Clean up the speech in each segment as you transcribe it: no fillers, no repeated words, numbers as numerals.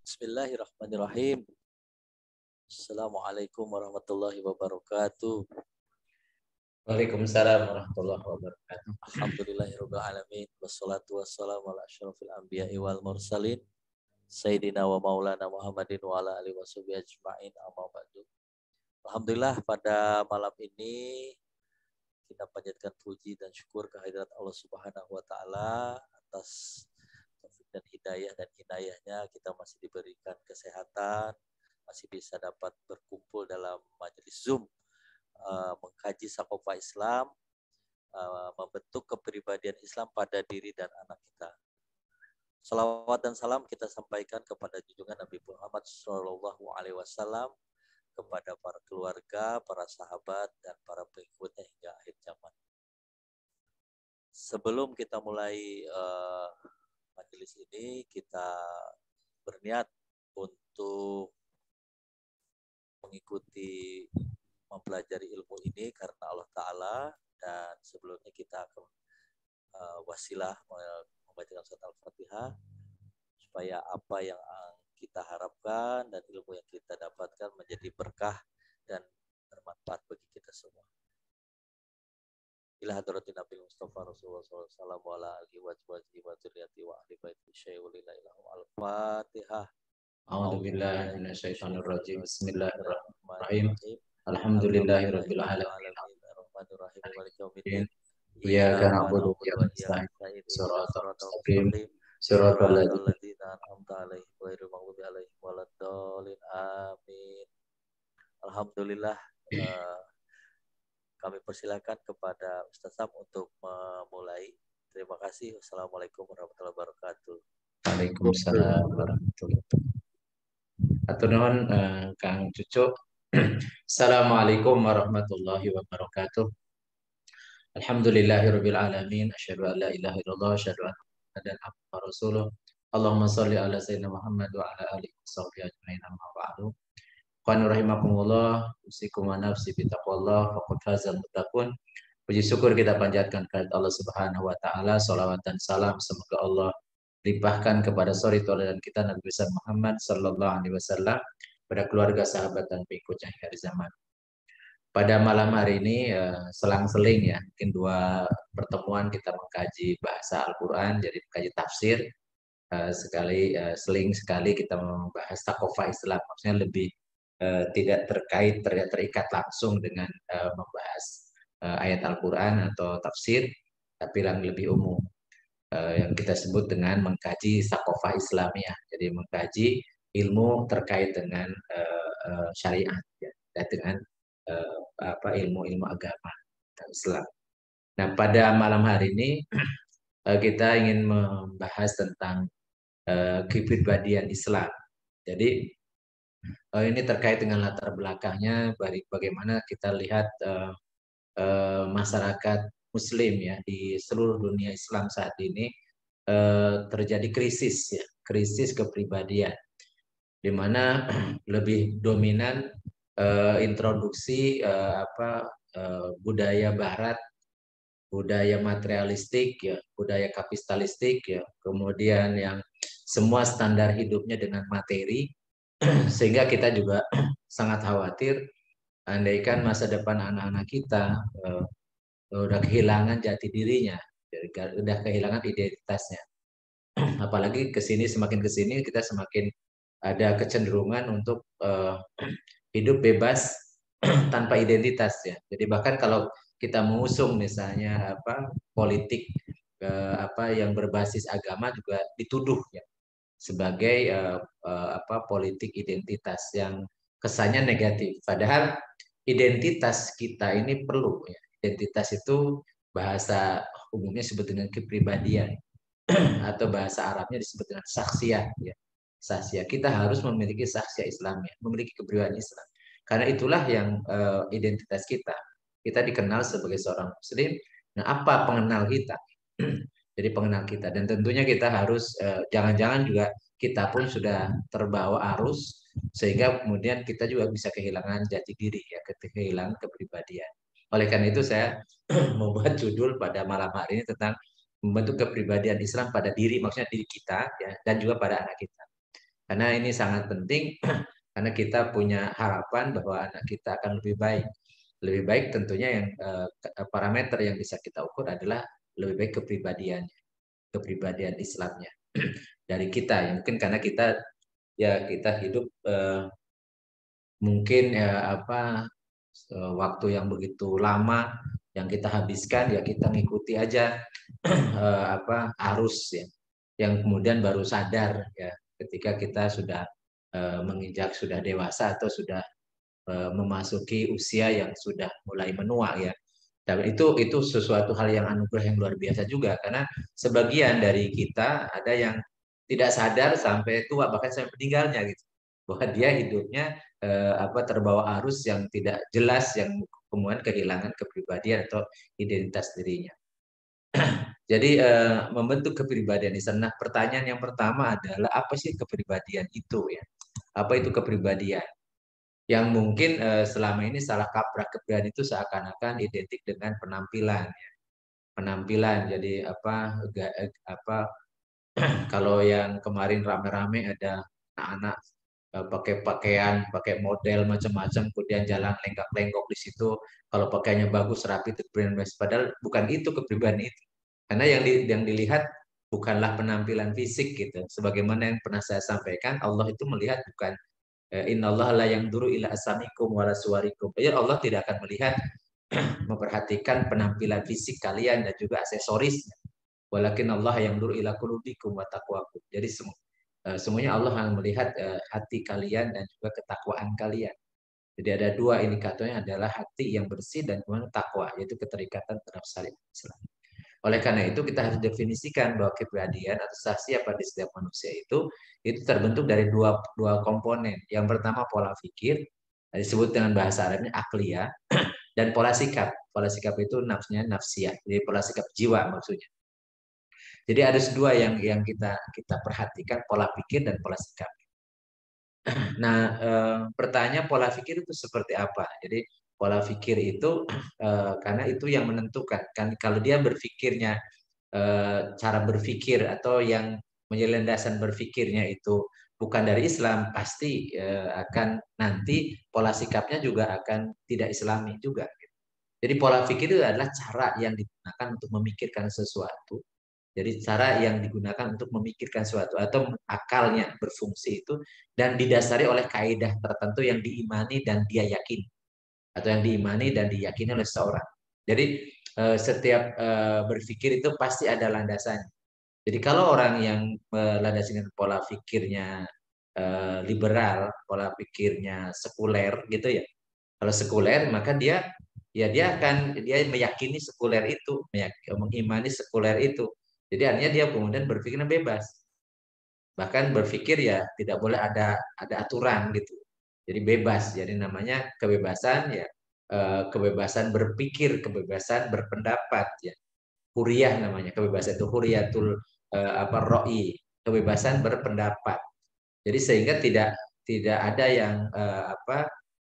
Bismillahirrahmanirrahim. Assalamualaikum warahmatullahi wabarakatuh. Waalaikumsalam warahmatullahi wabarakatuh. Alhamdulillahirabbil alamin wassalatu wassalamu ala asyrofil anbiya'i wal mursalin sayyidina wa maulana Muhammadin wa ala alihi washabihi ajmain amma ba'du. Alhamdulillah pada malam ini kita panjatkan puji dan syukur kehadirat Allah Subhanahu wa taala atas taufik dan hidayah dan inayahnya kita masih diberikan kesehatan, masih bisa dapat berkumpul dalam majelis Zoom mengkaji Sakofa Islam, membentuk kepribadian Islam pada diri dan anak kita. Salawat dan salam kita sampaikan kepada junjungan Nabi Muhammad SAW, kepada para keluarga, para sahabat, dan para pengikutnya hingga akhir zaman. Sebelum kita mulai majelis ini, kita berniat untuk mengikuti mempelajari ilmu ini karena Allah Ta'ala, dan sebelumnya kita akan wasilah membacakan surat Al-Fatihah supaya apa yang kita harapkan dan ilmu yang kita dapatkan menjadi berkah dan bermanfaat bagi kita semua. Ila hadratin Nabi Mustafa Rasulullah sallallahu alaihi wa alihi wa dzurriyyati wa ahli baiti syai'ulillah al-Fatihah. A'udzubillahi minasyaitonir rajim. Bismillahirrahmanirrahim. Alhamdulillahirabbil alamin. Iyyaka na'budu wa iyyaka nasta'in. Shiratal mustaqim. Shiratal ladzina an'amta 'alaihim ghairil maghdubi 'alaihim waladdallin. Amin. Alhamdulillah, kami persilakan kepada Ustaz Sam untuk memulai. Terima kasih. Wassalamualaikum warahmatullahi wabarakatuh. Waalaikumsalam warahmatullahi wabarakatuh. Atur nuhun Kang Cucu. Assalamualaikum warahmatullahi wabarakatuh. Alhamdulillahirabbil alamin. Asyhadu an la ilaha illallah, asyhadu anna Muhammadan abduhu wa rasuluh. Allahumma shalli ala sayyidina Muhammad wa ala alihi washabbihi ajmain, amma ba'du. Qan rahimakumullah, usikum wa nafsi bi taqwallah, faqad fazal muttaqun. Puji syukur kita panjatkan kepada Allah Subhanahu wa taala, salawat dan salam semoga Allah limpahkan kepada suri tauladan kita Nabi besar Muhammad sallallahu alaihi wasallam, pada keluarga, sahabat dan pengikutnya hingga akhir zaman. Pada malam hari ini selang-seling ya, mungkin 2 pertemuan kita mengkaji bahasa Al-Qur'an, jadi mengkaji tafsir. Seling sekali kita membahas Sakofa Islam, maksudnya lebih tidak terikat langsung dengan membahas ayat Al-Qur'an atau tafsir, tapi yang lebih umum. Yang kita sebut dengan mengkaji Sakofa Islamiyah, jadi mengkaji ilmu terkait dengan syariat, ya, dengan ilmu agama Islam. Nah, pada malam hari ini kita ingin membahas tentang kepribadian Islam. Jadi ini terkait dengan latar belakangnya, bagaimana kita lihat masyarakat Muslim ya di seluruh dunia Islam saat ini terjadi krisis kepribadian, di mana lebih dominan introduksi budaya Barat, budaya materialistik ya, budaya kapitalistik ya, kemudian yang semua standar hidupnya dengan materi, sehingga kita juga sangat khawatir andaikan masa depan anak-anak kita udah kehilangan jati dirinya, udah kehilangan identitasnya. Apalagi semakin kesini kita semakin ada kecenderungan untuk hidup bebas tanpa identitas ya. Jadi bahkan kalau kita mengusung misalnya politik yang berbasis agama juga dituduh ya sebagai politik identitas yang kesannya negatif. Padahal identitas kita ini perlu ya. Identitas itu bahasa umumnya disebut dengan kepribadian atau bahasa Arabnya disebut dengan saksiyah ya. Saksiyah, kita harus memiliki saksiyah Islamnya, memiliki kepribadian Islam. Karena itulah yang identitas kita. Kita dikenal sebagai seorang Muslim. Nah, apa pengenal kita? Jadi pengenal kita, dan tentunya kita harus jangan-jangan juga kita pun sudah terbawa arus sehingga kemudian kita juga bisa kehilangan jati diri ya, kehilangan kepribadian. Oleh karena itu saya membuat judul pada malam hari ini tentang membentuk kepribadian Islam pada diri, maksudnya diri kita ya, dan juga pada anak kita. Karena ini sangat penting karena kita punya harapan bahwa anak kita akan lebih baik. Lebih baik tentunya yang parameter yang bisa kita ukur adalah lebih baik kepribadiannya, kepribadian Islamnya dari kita. Ya, mungkin karena kita hidup mungkin waktu yang begitu lama yang kita habiskan ya kita ngikuti aja arus ya, yang kemudian baru sadar ya ketika kita sudah menginjak sudah dewasa atau sudah memasuki usia yang sudah mulai menua ya. Dan itu sesuatu hal yang anugerah yang luar biasa juga karena sebagian dari kita ada yang tidak sadar sampai tua bahkan sampai meninggalnya gitu. Bahwa dia hidupnya terbawa arus yang tidak jelas yang kemudian kehilangan kepribadian atau identitas dirinya. Jadi membentuk kepribadian di sana. Nah, pertanyaan yang pertama adalah apa sih kepribadian itu ya? Apa itu kepribadian? Yang mungkin selama ini salah kaprah kepribadian itu seakan-akan identik dengan penampilan ya. Penampilan jadi kalau yang kemarin rame-rame ada anak-anak pakai pakaian, pakai model macam-macam, kemudian jalan lenggak-lenggok di situ. Kalau pakaiannya bagus, rapi, terbrand, padahal bukan itu kepribadian itu. Karena yang dilihat bukanlah penampilan fisik gitu. Sebagaimana yang pernah saya sampaikan, Allah itu melihat bukan innallaha la yanduru ila asamikum wala suwarikum. Ya Allah tidak akan melihat memperhatikan penampilan fisik kalian dan juga aksesorisnya. Walakin Allah yang dur ila qulubikum wa taqwakum. Jadi semuanya Allah akan melihat hati kalian dan juga ketakwaan kalian. Jadi ada dua indikatornya adalah hati yang bersih dan kemudian takwa, yaitu keterikatan terhadap syariat Islam. Oleh karena itu kita harus definisikan bahwa kepribadian atau sahsiah pada setiap manusia itu terbentuk dari dua komponen. Yang pertama pola pikir, disebut dengan bahasa Arabnya akliyah, dan pola sikap. Pola sikap itu nafsiyah, jadi pola sikap jiwa maksudnya. Jadi ada dua yang kita perhatikan, pola pikir dan pola sikap. Nah, pertanyaan pola pikir itu seperti apa? Jadi pola pikir itu karena itu yang menentukan kan kalau dia berpikirnya cara berpikir atau yang menjadi landasan berpikirnya itu bukan dari Islam, pasti akan nanti pola sikapnya juga akan tidak Islami juga. Jadi pola pikir itu adalah cara yang digunakan untuk memikirkan sesuatu. Jadi cara yang digunakan untuk memikirkan sesuatu atau akalnya berfungsi itu dan didasari oleh kaidah tertentu yang diimani dan dia yakini atau yang diimani dan diyakini oleh seseorang. Jadi setiap berpikir itu pasti ada landasannya. Jadi kalau orang yang melandasi pola pikirnya liberal, pola pikirnya sekuler gitu ya. Kalau sekuler maka dia meyakini sekuler itu, mengimani sekuler itu. Jadi artinya dia kemudian berpikirnya bebas. Bahkan berpikir ya tidak boleh ada aturan gitu. Jadi bebas. Jadi namanya kebebasan ya kebebasan berpikir, kebebasan berpendapat ya. Huriyah namanya. Kebebasan itu huriyatul roi, kebebasan berpendapat. Jadi sehingga tidak ada yang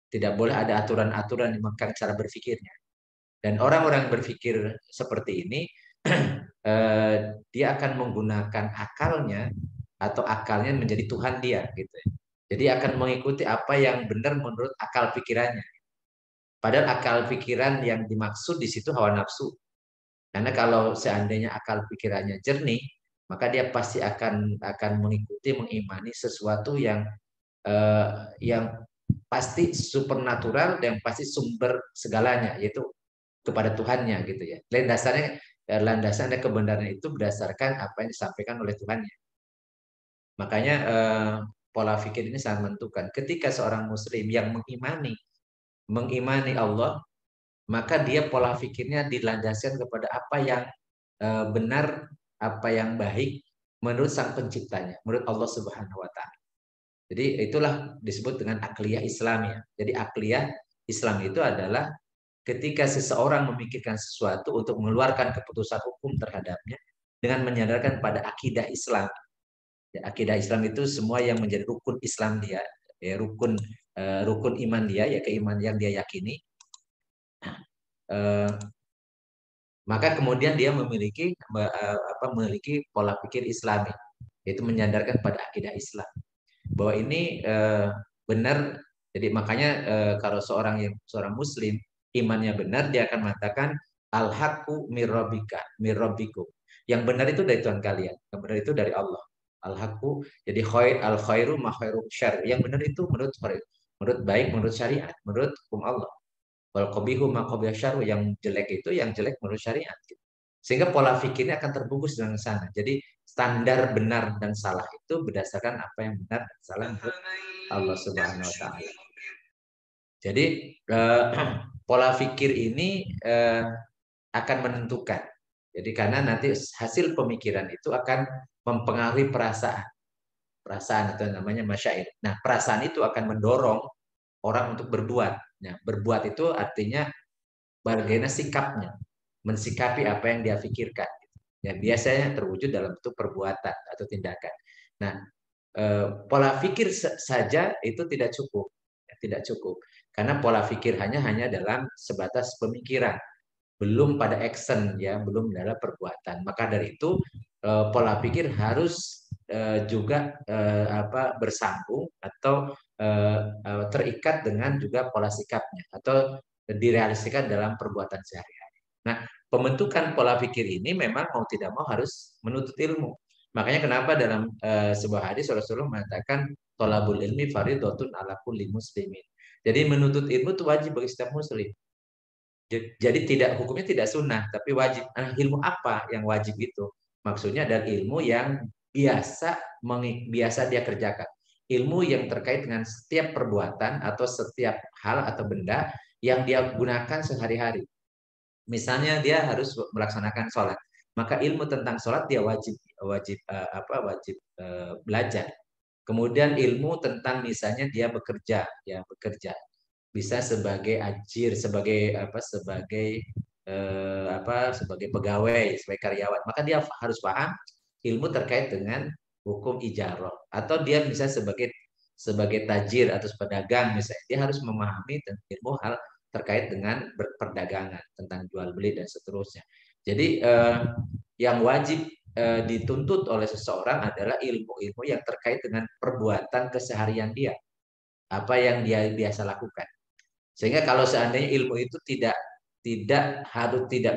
tidak boleh ada aturan-aturan yang mengangkat cara berpikirnya. Dan orang-orang berpikir seperti ini, dia akan menggunakan akalnya atau akalnya menjadi Tuhan dia, gitu. Jadi akan mengikuti apa yang benar menurut akal pikirannya. Padahal akal pikiran yang dimaksud di situ hawa nafsu. Karena kalau seandainya akal pikirannya jernih, maka dia pasti akan mengikuti, mengimani sesuatu yang pasti supernatural dan pasti sumber segalanya, yaitu kepada Tuhannya gitu ya. Landasannya kebenaran itu berdasarkan apa yang disampaikan oleh Tuhannya. Makanya pola pikir ini sangat menentukan. Ketika seorang muslim yang mengimani Allah, maka dia pola pikirnya dilandaskan kepada apa yang benar, apa yang baik menurut Sang Penciptanya, menurut Allah Subhanahu wa taala. Jadi itulah disebut dengan akliyah Islam ya. Jadi akliyah Islam itu adalah ketika seseorang memikirkan sesuatu untuk mengeluarkan keputusan hukum terhadapnya dengan menyandarkan pada akidah Islam. Ya, akidah Islam itu semua yang menjadi rukun Islam dia, ya, rukun iman dia, ya keimanan yang dia yakini. Maka kemudian dia memiliki pola pikir Islami, yaitu menyandarkan pada akidah Islam. bahwa ini benar. Jadi makanya kalau seorang muslim imannya benar, dia akan mengatakan al-haqqu mirrabbika mirrabbikum. Yang benar itu dari Tuhan kalian, yang benar itu dari Allah. Al-haqqu, jadi al khairu ma khairu syar. Yang benar itu menurut baik, menurut syariat, menurut hukum Allah. Wal qabihu ma qabiha syar'u, yang jelek itu yang jelek menurut syariat. Sehingga pola pikirnya akan terbungkus dengan sana. Jadi standar benar dan salah itu berdasarkan apa yang benar dan salah menurut Allah Subhanahu wa taala. Jadi pola pikir ini akan menentukan. Jadi karena nanti hasil pemikiran itu akan mempengaruhi perasaan. Perasaan itu namanya masyair. Nah, perasaan itu akan mendorong orang untuk berbuat. Nah, berbuat itu artinya bagaimana sikapnya, mensikapi apa yang dia pikirkan. Ya, biasanya terwujud dalam bentuk perbuatan atau tindakan. Nah, pola pikir saja itu tidak cukup, tidak cukup, karena pola pikir hanya dalam sebatas pemikiran, belum pada action, ya, belum dalam perbuatan. Maka dari itu pola pikir harus juga bersambung atau terikat dengan juga pola sikapnya atau direalisasikan dalam perbuatan sehari-hari. Nah, pembentukan pola pikir ini memang mau tidak mau harus menuntut ilmu. Makanya kenapa dalam sebuah hadis Rasulullah mengatakan thalabul ilmi fardhatun ala kulli muslimin. Jadi menuntut ilmu itu wajib bagi setiap muslim. Jadi tidak, hukumnya tidak sunnah, tapi wajib. Nah, ilmu apa yang wajib itu? Maksudnya adalah ilmu yang biasa dia kerjakan. Ilmu yang terkait dengan setiap perbuatan atau setiap hal atau benda yang dia gunakan sehari-hari. Misalnya dia harus melaksanakan sholat, maka ilmu tentang sholat dia wajib belajar. Kemudian ilmu tentang misalnya dia bekerja, ya bekerja, bisa sebagai ajir, sebagai pegawai, sebagai karyawan, maka dia harus paham ilmu terkait dengan hukum ijarah. Atau dia bisa sebagai tajir atau pedagang misalnya, dia harus memahami tentang ilmu hal terkait dengan perdagangan, tentang jual beli dan seterusnya. Jadi yang wajib dituntut oleh seseorang adalah ilmu-ilmu yang terkait dengan perbuatan keseharian dia, apa yang dia biasa lakukan. Sehingga kalau seandainya ilmu itu tidak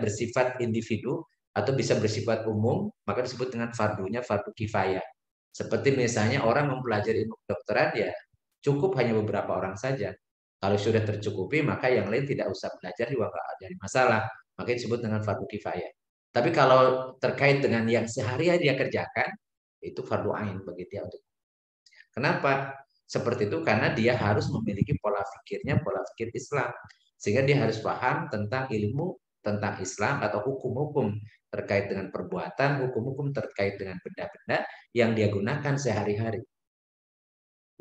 bersifat individu atau bisa bersifat umum, maka disebut dengan fardu kifayah. Seperti misalnya orang mempelajari ilmu kedokteran, ya cukup hanya beberapa orang saja. Kalau sudah tercukupi, maka yang lain tidak usah belajar juga nggak ada masalah. Maka disebut dengan fardu kifayah. Tapi kalau terkait dengan yang sehari-hari dia kerjakan, itu fardu ain bagi dia untuk. Kenapa? Seperti itu karena dia harus memiliki pola pikir Islam. Sehingga dia harus paham tentang ilmu tentang Islam atau hukum-hukum terkait dengan perbuatan, hukum-hukum terkait dengan benda-benda yang dia gunakan sehari-hari.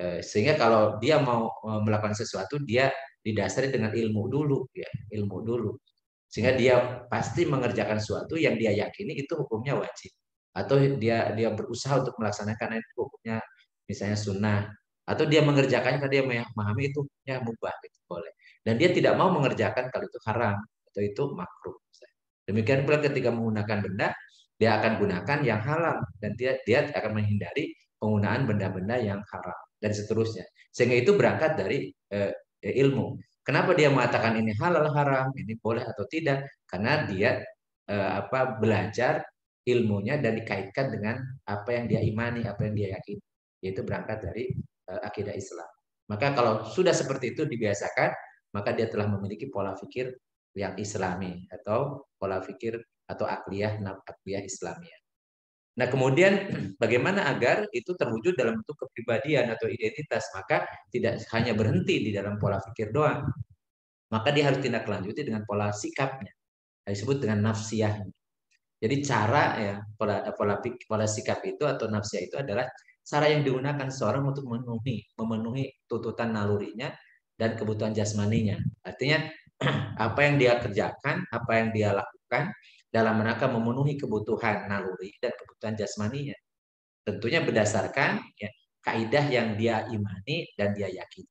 Sehingga kalau dia mau melakukan sesuatu, dia didasari dengan ilmu dulu, ya, ilmu dulu. Sehingga dia pasti mengerjakan sesuatu yang dia yakini itu hukumnya wajib. Atau dia berusaha untuk melaksanakan itu hukumnya misalnya sunnah, atau dia mengerjakannya karena dia memahami itu ya mubah, itu boleh. Dan dia tidak mau mengerjakan kalau itu haram atau itu makruh. Demikian pula ketika menggunakan benda, dia akan gunakan yang halal dan dia akan menghindari penggunaan benda-benda yang haram dan seterusnya. Sehingga itu berangkat dari ilmu. Kenapa dia mengatakan ini halal haram, ini boleh atau tidak? Karena dia belajar ilmunya dan dikaitkan dengan apa yang dia imani, apa yang dia yakini. Yaitu berangkat dari akidah Islam. Maka kalau sudah seperti itu dibiasakan, maka dia telah memiliki pola pikir yang Islami atau pola pikir atau akliyah Islamiyah. Nah, kemudian bagaimana agar itu terwujud dalam bentuk kepribadian atau identitas? Maka tidak hanya berhenti di dalam pola pikir doang. Maka dia harus tindak lanjuti dengan pola sikapnya. Disebut dengan nafsiyahnya. Jadi cara ya pola sikap itu atau nafsiyah itu adalah cara yang digunakan seorang untuk memenuhi tuntutan nalurinya dan kebutuhan jasmaninya. Artinya apa yang dia kerjakan, apa yang dia lakukan dalam rangka memenuhi kebutuhan naluri dan kebutuhan jasmaninya. Tentunya berdasarkan ya, kaidah yang dia imani dan dia yakini.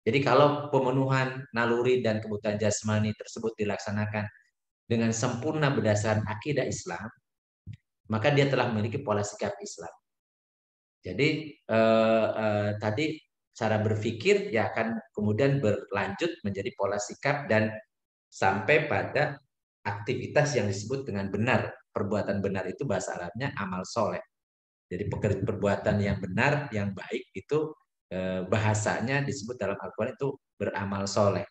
Jadi kalau pemenuhan naluri dan kebutuhan jasmani tersebut dilaksanakan dengan sempurna berdasarkan akidah Islam, maka dia telah memiliki pola sikap Islam. Jadi tadi cara berpikir ya akan kemudian berlanjut menjadi pola sikap dan sampai pada aktivitas yang disebut dengan benar. Perbuatan benar itu bahasa Arabnya amal soleh. Jadi perbuatan yang benar, yang baik itu bahasanya disebut dalam Al-Quran itu beramal soleh.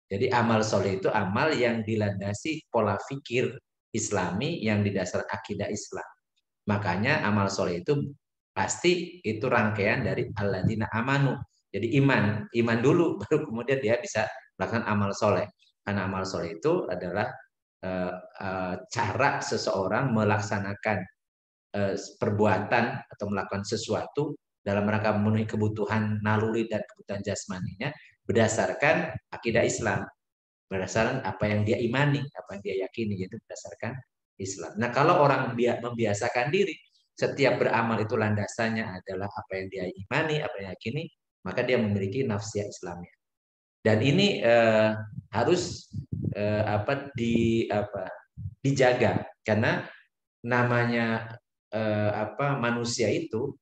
Jadi amal soleh itu amal yang dilandasi pola pikir Islami yang didasar akidah Islam. Makanya amal soleh itu pasti itu rangkaian dari alladzina amanu. Jadi iman dulu baru kemudian dia bisa melakukan amal soleh. Karena amal soleh itu adalah cara seseorang melaksanakan perbuatan atau melakukan sesuatu dalam rangka memenuhi kebutuhan naluri dan kebutuhan jasmaninya berdasarkan akidah Islam, berdasarkan apa yang dia imani, apa yang dia yakini, yaitu berdasarkan Islam. Nah, kalau orang dia membiasakan diri setiap beramal itu landasannya adalah apa yang dia imani, apa yang yakini, maka dia memiliki nafsiyah Islamnya. Dan ini harus dijaga karena namanya manusia itu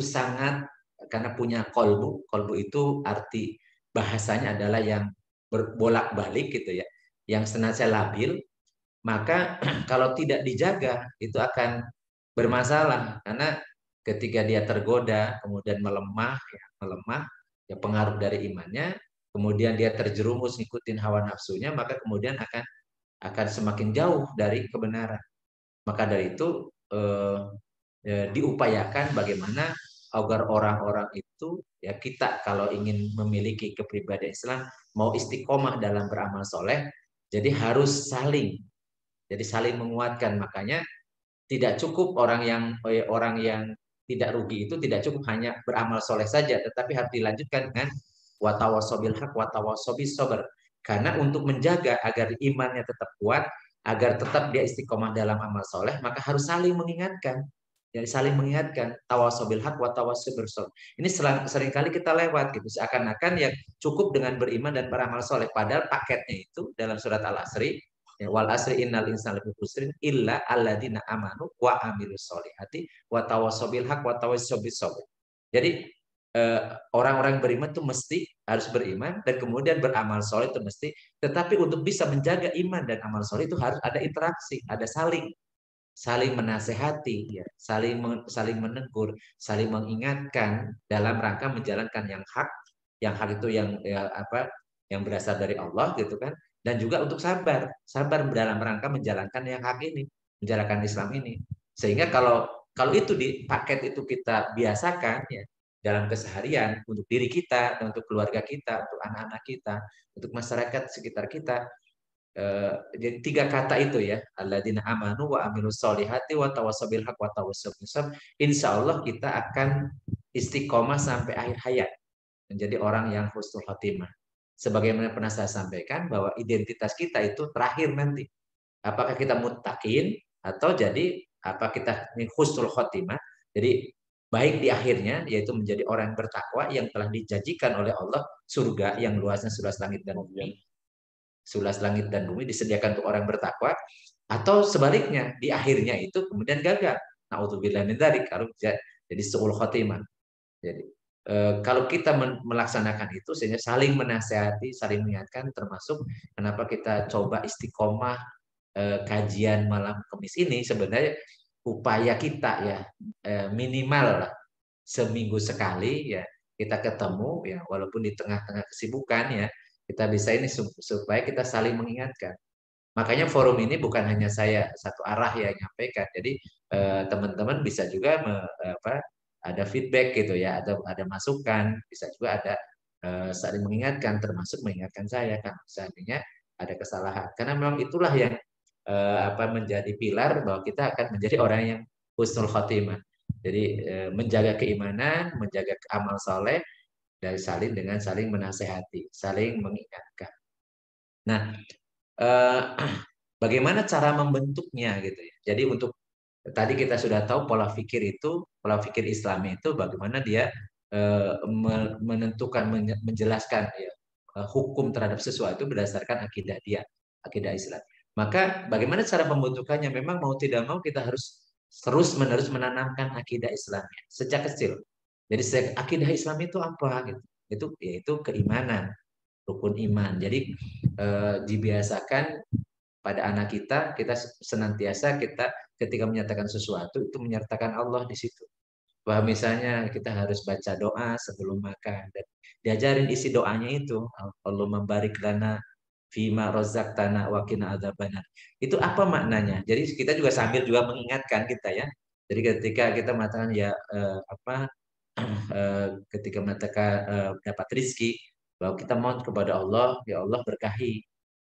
sangat karena punya kolbu itu arti bahasanya adalah yang berbolak-balik gitu ya, yang senantiasa labil, maka kalau tidak dijaga itu akan bermasalah karena ketika dia tergoda kemudian melemah ya pengaruh dari imannya, kemudian dia terjerumus ngikutin hawa nafsunya, maka kemudian akan semakin jauh dari kebenaran. Maka dari itu diupayakan bagaimana agar orang-orang itu ya kita kalau ingin memiliki kepribadian Islam mau istiqomah dalam beramal soleh, jadi harus saling menguatkan. Makanya tidak cukup orang yang tidak rugi itu tidak cukup hanya beramal soleh saja, tetapi harus dilanjutkan dengan watawasobil hak watawasobil sober. Karena untuk menjaga agar imannya tetap kuat, agar tetap dia istiqomah dalam amal soleh, maka harus saling mengingatkan. Jadi saling mengingatkan tawasobil hak watawasobil sober. Ini seringkali kita lewat gitu. Seakan-akan ya cukup dengan beriman dan beramal soleh. Padahal paketnya itu dalam surat Al-Asri, ya, wal asri innal insana lafi khusrin illa alladzina amanu wa amilus solihati wa tawasobil haq wa tawasobil sabr. Jadi orang-orang beriman itu mesti harus beriman dan kemudian beramal soleh itu mesti. Tetapi untuk bisa menjaga iman dan amal soleh itu harus ada interaksi, ada saling menasehati, ya, saling menegur, saling mengingatkan dalam rangka menjalankan yang hak itu yang berasal dari Allah gitu kan, dan juga untuk sabar dalam rangka menjalankan yang hak ini, menjalankan Islam ini. Sehingga kalau itu di paket itu kita biasakan ya dalam keseharian untuk diri kita, untuk keluarga kita, untuk anak-anak kita, untuk masyarakat sekitar kita, jadi 3 kata itu ya, alladzina amanu wa amilus solihati wa tawasabil haq wa tawasabil sabr. Insya Allah kita akan istiqomah sampai akhir hayat, menjadi orang yang husnul khotimah. Sebagaimana pernah saya sampaikan bahwa identitas kita itu terakhir nanti. Apakah kita muttaqin atau jadi apa kita husnul khotimah, jadi baik di akhirnya, yaitu menjadi orang yang bertakwa yang telah dijanjikan oleh Allah surga yang luasnya seluas langit dan bumi, seluas langit dan bumi disediakan untuk orang bertakwa, atau sebaliknya di akhirnya itu kemudian gagal. Nauzubillah min dzalik, kalau jadi suul khotimah. Jadi kalau kita melaksanakan itu sehingga saling menasehati, saling mengingatkan, termasuk kenapa kita coba istiqomah kajian malam Kamis ini sebenarnya upaya kita ya minimal lah seminggu sekali ya kita ketemu ya walaupun di tengah-tengah kesibukan ya kita bisa ini supaya kita saling mengingatkan. Makanya forum ini bukan hanya saya satu arah ya nyampaikan. Jadi teman-teman bisa juga ada feedback gitu ya, ada masukan, bisa juga ada saling mengingatkan, termasuk mengingatkan saya kan seandainya ada kesalahan. Karena memang itulah yang menjadi pilar bahwa kita akan menjadi orang yang husnul khotimah. Jadi menjaga keimanan, menjaga amal soleh, dan saling menasehati, saling mengingatkan. Nah, bagaimana cara membentuknya gitu ya. Jadi untuk tadi kita sudah tahu pola pikir Islami itu bagaimana dia menentukan, menjelaskan ya, hukum terhadap sesuatu berdasarkan akidah Islam. Maka bagaimana cara pembentukannya? Memang mau tidak mau kita harus terus-menerus menanamkan akidah Islamnya sejak kecil. Jadi akidah Islam itu apa gitu? Itu yaitu keimanan, rukun iman. Jadi dibiasakan pada anak kita senantiasa kita ketika menyatakan sesuatu itu menyertakan Allah di situ. Bahwa misalnya kita harus baca doa sebelum makan dan diajarin isi doanya itu, Allahumma barik lana fima razaqtana wa qina adzabannar. Itu apa maknanya? Jadi kita juga sambil juga mengingatkan kita ya. Jadi ketika kita mengatakan ya ketika mengatakan dapat rizki, bahwa kita mohon kepada Allah, ya Allah berkahi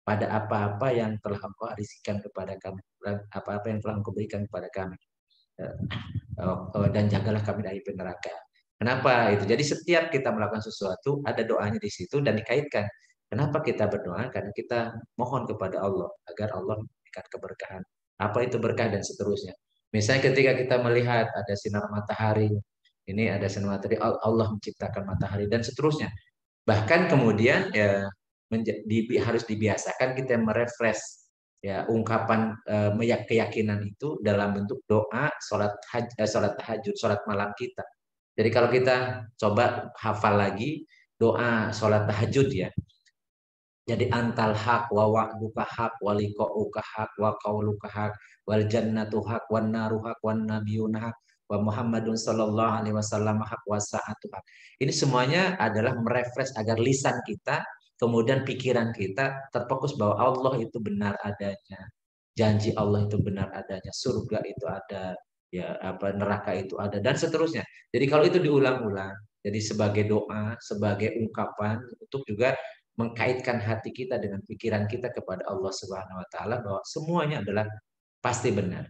pada apa-apa yang telah Engkau rizkikan kepada kami, apa-apa yang telah Engkau berikan kepada kami. Dan jagalah kami dari api neraka. Kenapa itu? Jadi setiap kita melakukan sesuatu ada doanya di situ dan dikaitkan. Kenapa kita berdoa? Karena kita mohon kepada Allah agar Allah memberikan keberkahan. Apa itu berkah dan seterusnya. Misalnya ketika kita melihat ada sinar matahari, ini ada sinar matahari, Allah menciptakan matahari dan seterusnya. Bahkan kemudian ya harus dibiasakan kita merefresh ya ungkapan keyakinan itu dalam bentuk doa, sholat tahajud, sholat malam kita. Jadi kalau kita coba hafal lagi doa sholat tahajud ya. Jadi antal hak wa wa'duka hak wa liqa'uka hak wa qauluka hak wal jannatu hak wan naru hak wan nabiyuna hak wa Muhammadun sallallahu alaihi wasallam hak wa sa'atu hak. Ini semuanya adalah merefresh agar lisan kita kemudian pikiran kita terfokus bahwa Allah itu benar adanya. Janji Allah itu benar adanya, surga itu ada, ya neraka itu ada dan seterusnya. Jadi kalau itu diulang-ulang, jadi sebagai doa, sebagai ungkapan untuk juga mengkaitkan hati kita dengan pikiran kita kepada Allah Subhanahu wa taala bahwa semuanya adalah pasti benar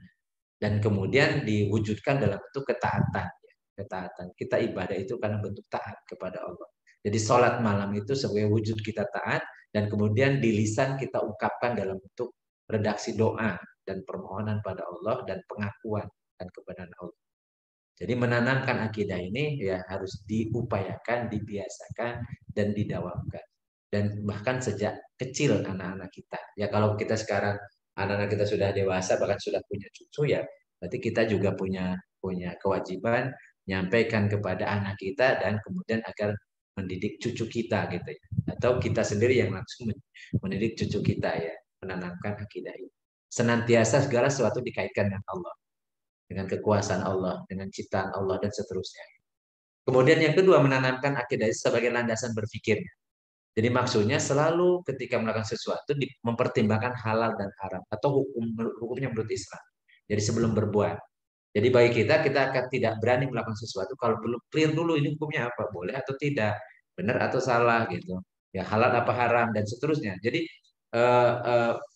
dan kemudian diwujudkan dalam bentuk ketaatan ya. Ketaatan. Kita ibadah itu karena bentuk taat kepada Allah. Jadi sholat malam itu sebagai wujud kita taat dan kemudian di lisan kita ungkapkan dalam bentuk redaksi doa dan permohonan pada Allah dan pengakuan dan kebenaran Allah. Jadi menanamkan akidah ini ya harus diupayakan, dibiasakan dan didawamkan. Dan bahkan sejak kecil anak-anak kita. Ya kalau kita sekarang anak-anak kita sudah dewasa bahkan sudah punya cucu ya, berarti kita juga punya kewajiban menyampaikan kepada anak kita dan kemudian agar mendidik cucu kita gitu ya. Atau kita sendiri yang langsung mendidik cucu kita ya, menanamkan akidah ini. Senantiasa segala sesuatu dikaitkan dengan Allah, dengan kekuasaan Allah, dengan ciptaan Allah dan seterusnya. Kemudian yang kedua menanamkan akidah sebagai landasan berpikirnya. Jadi maksudnya selalu ketika melakukan sesuatu mempertimbangkan halal dan haram atau hukumnya menurut Islam. Jadi sebelum berbuat. Jadi bagi kita akan tidak berani melakukan sesuatu kalau belum clear dulu ini hukumnya apa, boleh atau tidak, benar atau salah gitu. Ya halal apa haram dan seterusnya. Jadi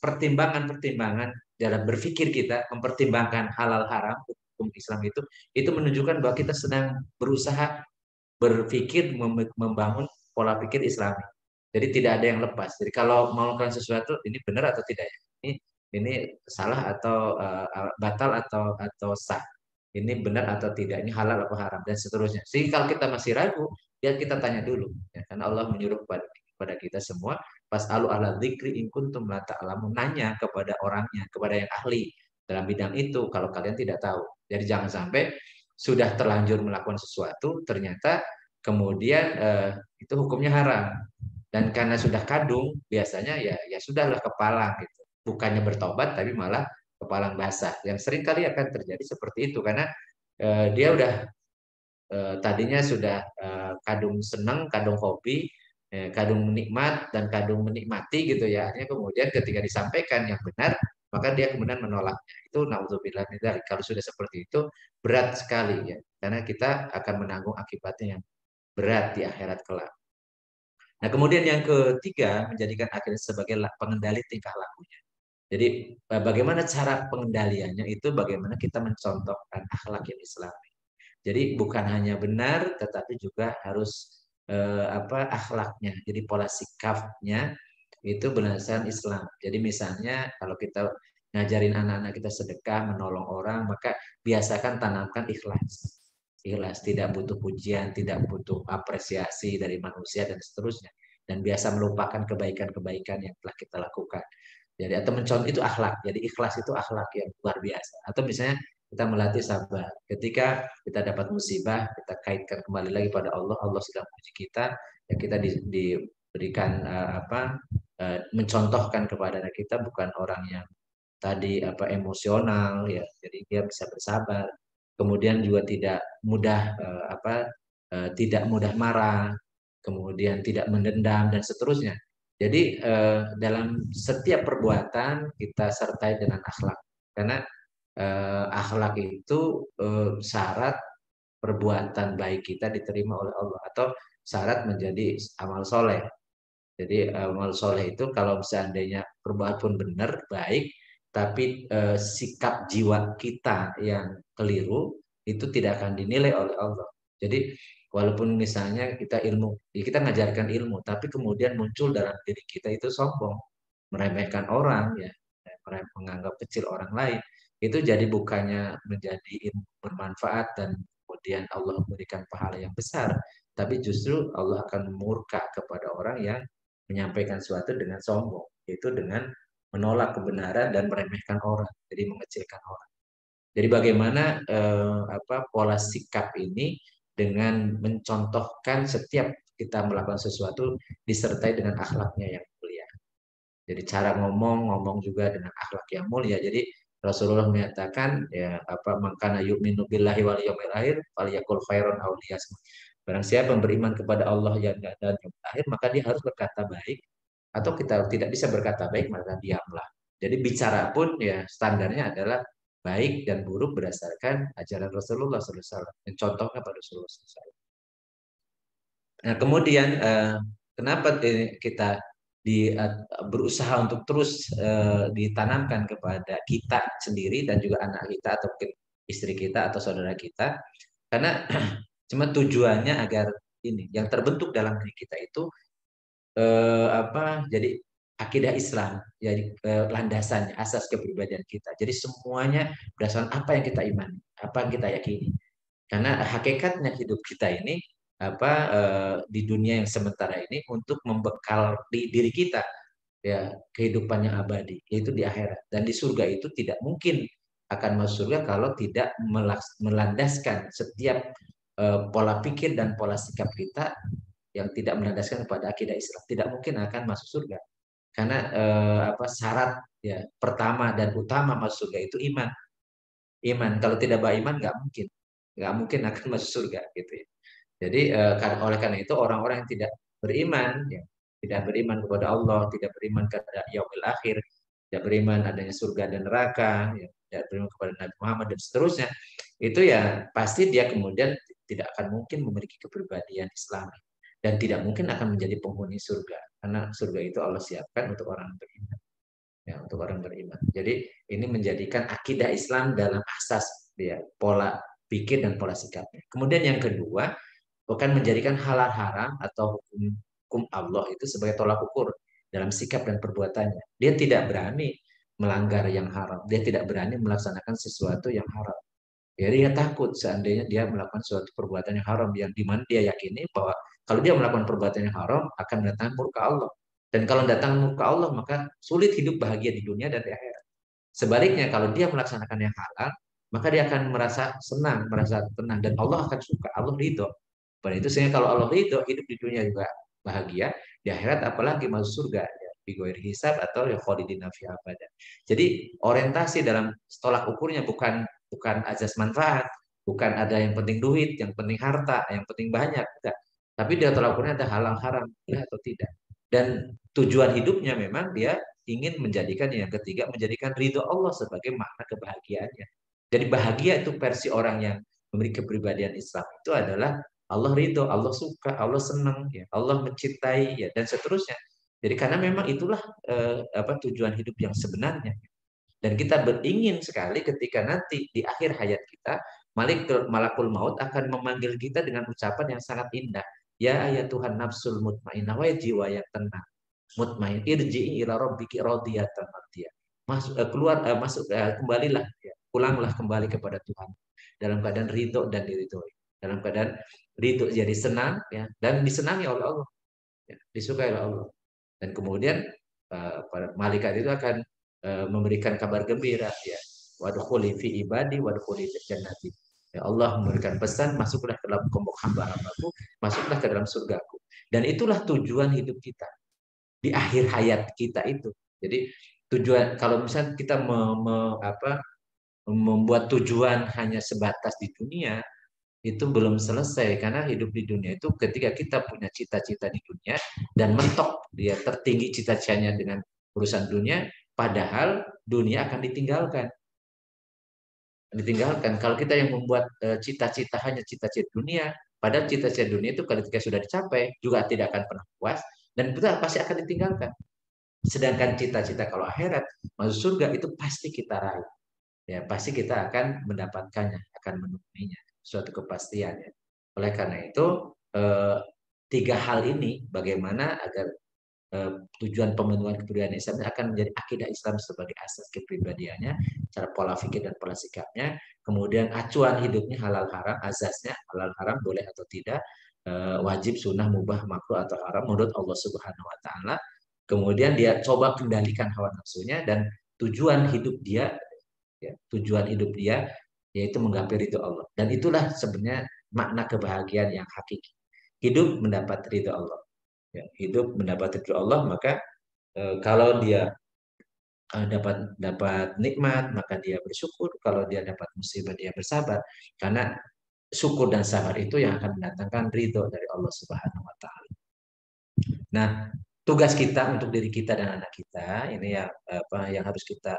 pertimbangan-pertimbangan dalam berpikir kita mempertimbangkan halal haram hukum Islam itu menunjukkan bahwa kita sedang berusaha berpikir membangun pola pikir Islami. Jadi tidak ada yang lepas. Jadi kalau mau melakukan sesuatu ini benar atau tidak ya? Ini salah atau batal atau sah. Ini benar atau tidak, ini halal atau haram dan seterusnya. Sehingga kalau kita masih ragu, ya kita tanya dulu. Ya, karena Allah menyuruh kepada kita semua, pas'alu ala dzikri in kuntum la ta'lamun, nanya kepada orangnya, kepada yang ahli dalam bidang itu kalau kalian tidak tahu. Jadi jangan sampai sudah terlanjur melakukan sesuatu ternyata kemudian itu hukumnya haram. Dan karena sudah kadung, biasanya ya sudahlah kepalang gitu. Bukannya bertobat tapi malah kepalang basah. Yang sering kali akan terjadi seperti itu karena dia udah tadinya sudah kadung senang, kadung hobi, kadung menikmat dan kadung menikmati gitu ya. Artinya kemudian ketika disampaikan yang benar, maka dia kemudian menolaknya. Itu naudzubillah min dzalik. Kalau sudah seperti itu berat sekali ya. Karena kita akan menanggung akibatnya yang berat di akhirat kelak. Nah, kemudian yang ketiga, menjadikan akidah sebagai pengendali tingkah lakunya. Jadi, bagaimana cara pengendaliannya itu bagaimana kita mencontohkan akhlak yang Islami. Jadi, bukan hanya benar, tetapi juga harus akhlaknya. Jadi, pola sikapnya itu berdasarkan Islam. Jadi, misalnya kalau kita ngajarin anak-anak kita sedekah, menolong orang, maka biasakan tanamkan ikhlas. Ikhlas, tidak butuh pujian, tidak butuh apresiasi dari manusia dan seterusnya. Dan biasa melupakan kebaikan-kebaikan yang telah kita lakukan. Jadi atau mencontoh itu akhlak. Jadi ikhlas itu akhlak yang luar biasa. Atau misalnya kita melatih sabar. Ketika kita dapat musibah, kita kaitkan kembali lagi pada Allah. Allah sedang menguji kita, ya kita diberikan mencontohkan kepada kita bukan orang yang tadi emosional, ya. Jadi dia bisa bersabar. Kemudian juga tidak mudah tidak mudah marah, kemudian tidak mendendam dan seterusnya. Jadi dalam setiap perbuatan kita sertai dengan akhlak, karena akhlak itu syarat perbuatan baik kita diterima oleh Allah atau syarat menjadi amal soleh. Jadi amal soleh itu kalau seandainya perbuatan benar baik, tapi sikap jiwa kita yang keliru itu tidak akan dinilai oleh Allah. Jadi walaupun misalnya kita kita ngajarkan ilmu, tapi kemudian muncul dalam diri kita itu sombong, meremehkan orang, ya, menganggap kecil orang lain, itu jadi bukannya menjadi ilmu bermanfaat dan kemudian Allah memberikan pahala yang besar, tapi justru Allah akan murka kepada orang yang menyampaikan sesuatu dengan sombong, yaitu dengan menolak kebenaran dan meremehkan orang, jadi mengecilkan orang. Jadi bagaimana pola sikap ini dengan mencontohkan setiap kita melakukan sesuatu disertai dengan akhlaknya yang mulia. Jadi cara ngomong juga dengan akhlak yang mulia. Jadi Rasulullah menyatakan ya mangkana yu'minu billahi wal yaumil akhir falyakul khairan aw liyasmut. Barang siapa yang beriman kepada Allah dan yaumil akhir, maka dia harus berkata baik, atau kita tidak bisa berkata baik maka diamlah. Jadi bicara pun ya standarnya adalah baik dan buruk berdasarkan ajaran Rasulullah SAW, contohnya pada Rasulullah SAW. Nah kemudian kenapa kita berusaha untuk terus ditanamkan kepada kita sendiri dan juga anak kita atau istri kita atau saudara kita, karena cuma tujuannya agar ini yang terbentuk dalam diri kita itu jadi akidah Islam, jadi landasannya, asas kepribadian kita. Jadi semuanya berdasarkan apa yang kita imani, apa yang kita yakini. Karena hakikatnya hidup kita ini di dunia yang sementara ini untuk membekal di diri kita ya kehidupan yang abadi, yaitu di akhirat. Dan di surga itu tidak mungkin akan masuk surga kalau tidak melandaskan setiap pola pikir dan pola sikap kita yang tidak melandaskan kepada akidah Islam, tidak mungkin akan masuk surga. Karena syarat ya pertama dan utama masuk surga itu iman. Iman, kalau tidak beriman nggak mungkin akan masuk surga gitu ya. Jadi oleh karena itu orang-orang yang tidak beriman, ya, tidak beriman kepada Allah, tidak beriman kepada yaumil akhir, tidak beriman adanya surga dan neraka, ya, tidak beriman kepada Nabi Muhammad dan seterusnya, itu ya pasti dia kemudian tidak akan mungkin memiliki kepribadian Islam dan tidak mungkin akan menjadi penghuni surga, karena surga itu Allah siapkan untuk orang beriman, ya, untuk orang beriman. Jadi ini menjadikan akidah Islam dalam asas ya pola pikir dan pola sikapnya. Kemudian yang kedua, bukan menjadikan halal haram atau hukum Allah itu sebagai tolak ukur dalam sikap dan perbuatannya. Dia tidak berani melanggar yang haram. Dia tidak berani melaksanakan sesuatu yang haram. Jadi dia takut seandainya dia melakukan suatu perbuatan yang haram yang dimana dia yakini bahwa kalau dia melakukan perbuatan yang haram akan mendatangkan murka Allah. Dan kalau datang murka Allah maka sulit hidup bahagia di dunia dan di akhirat. Sebaliknya kalau dia melaksanakan yang halal maka dia akan merasa senang, merasa tenang dan Allah akan suka, Allah ridho. Pada itu sehingga kalau Allah ridho hidup di dunia juga bahagia, di akhirat apalagi masuk surga ya, bigoir hisab atau ya khalidina fi abada. Jadi orientasi dalam tolak ukurnya bukan azas manfaat, bukan ada yang penting duit, yang penting harta, yang penting banyak, tidak. Tapi dia tolak ukurnya ada halal haram boleh atau tidak. Dan tujuan hidupnya memang dia ingin menjadikan yang ketiga menjadikan ridho Allah sebagai makna kebahagiaannya. Jadi bahagia itu versi orang yang memiliki kepribadian Islam itu adalah Allah ridho, Allah suka, Allah senang, ya, Allah mencintai, ya, dan seterusnya. Jadi karena memang itulah tujuan hidup yang sebenarnya. Dan kita beringin sekali ketika nanti di akhir hayat kita, malakul maut akan memanggil kita dengan ucapan yang sangat indah. Ya Tuhan nafsul mutmainnah, wahai jiwa yang tenang, mutmain, irji'i ila rabbiki radiyatan mardiyah. Kembalilah, ya, pulanglah kembali kepada Tuhan dalam keadaan ridho dan diridhoi, dalam keadaan ridho jadi senang, ya, dan disenangi oleh Allah, ya, disukai oleh Allah. Dan kemudian malaikat itu akan memberikan kabar gembira, ya, Wadkhuli fi ibadi wadkhuli jannati. Ya Allah memberikan pesan, masuklah ke dalam kelompok hamba-hambaku, masuklah ke dalam surgaku. Dan itulah tujuan hidup kita di akhir hayat kita itu. Jadi tujuan kalau misalnya kita membuat tujuan hanya sebatas di dunia, itu belum selesai, karena hidup di dunia itu ketika kita punya cita-cita di dunia dan mentok dia tertinggi cita-citanya dengan urusan dunia, padahal dunia akan ditinggalkan. Kalau kita yang membuat cita-cita hanya cita-cita dunia, padahal cita-cita dunia itu ketika sudah dicapai juga tidak akan pernah puas dan kita pasti akan ditinggalkan. Sedangkan cita-cita kalau akhirat, masuk surga itu pasti kita raih. Ya, pasti kita akan mendapatkannya, akan menemuinya, suatu kepastian ya. Oleh karena itu, tiga hal ini bagaimana agar tujuan pemenuhan kepribadian Islam akan menjadi akidah Islam sebagai asas kepribadiannya, cara pola pikir dan pola sikapnya, kemudian acuan hidupnya halal haram, azasnya halal haram boleh atau tidak, wajib sunnah mubah makruh atau haram menurut Allah Subhanahu Wa Taala, kemudian dia coba kendalikan hawa nafsunya dan tujuan hidup dia, ya, tujuan hidup dia yaitu menggapai ridho Allah, dan itulah sebenarnya makna kebahagiaan yang hakiki, hidup mendapat ridho Allah. Ya, hidup mendapat ridho Allah, maka kalau dia dapat nikmat maka dia bersyukur, kalau dia dapat musibah dia bersabar, karena syukur dan sabar itu yang akan mendatangkan ridho dari Allah Subhanahu Wa Taala. Nah, tugas kita untuk diri kita dan anak kita ini yang harus kita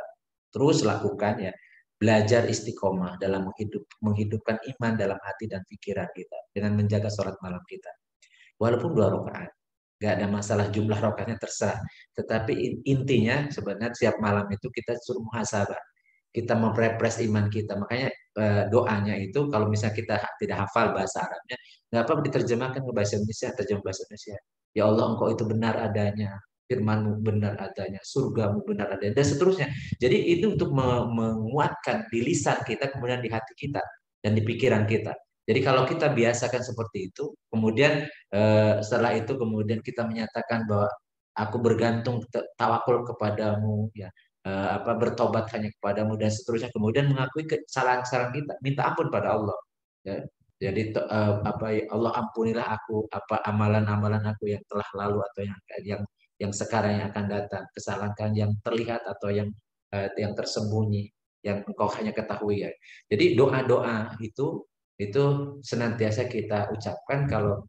terus lakukan ya, belajar istiqomah dalam menghidupkan iman dalam hati dan pikiran kita dengan menjaga sholat malam kita, walaupun 2 rakaat. Gak ada masalah jumlah rakaatnya, terserah. Tetapi intinya sebenarnya setiap malam itu kita suruh muhasabah. Kita memperepres iman kita. Makanya doanya itu kalau misalnya kita tidak hafal bahasa Arabnya, nggak apa diterjemahkan ke bahasa Indonesia, terjemah bahasa Indonesia. Ya Allah, Engkau itu benar adanya, firman-Mu benar adanya, surga-Mu benar adanya, dan seterusnya. Jadi itu untuk menguatkan di lisan kita, kemudian di hati kita, dan di pikiran kita. Jadi kalau kita biasakan seperti itu, kemudian setelah itu kemudian kita menyatakan bahwa aku bergantung tawakul kepadamu, ya, bertobat hanya kepadamu dan seterusnya, kemudian mengakui kesalahan-kesalahan kita, minta ampun pada Allah, ya. Jadi ya, Allah ampunilah aku apa amalan-amalan aku yang telah lalu atau yang sekarang yang akan datang, kesalahan yang terlihat atau yang tersembunyi yang engkau hanya ketahui ya. Jadi doa-doa itu senantiasa kita ucapkan kalau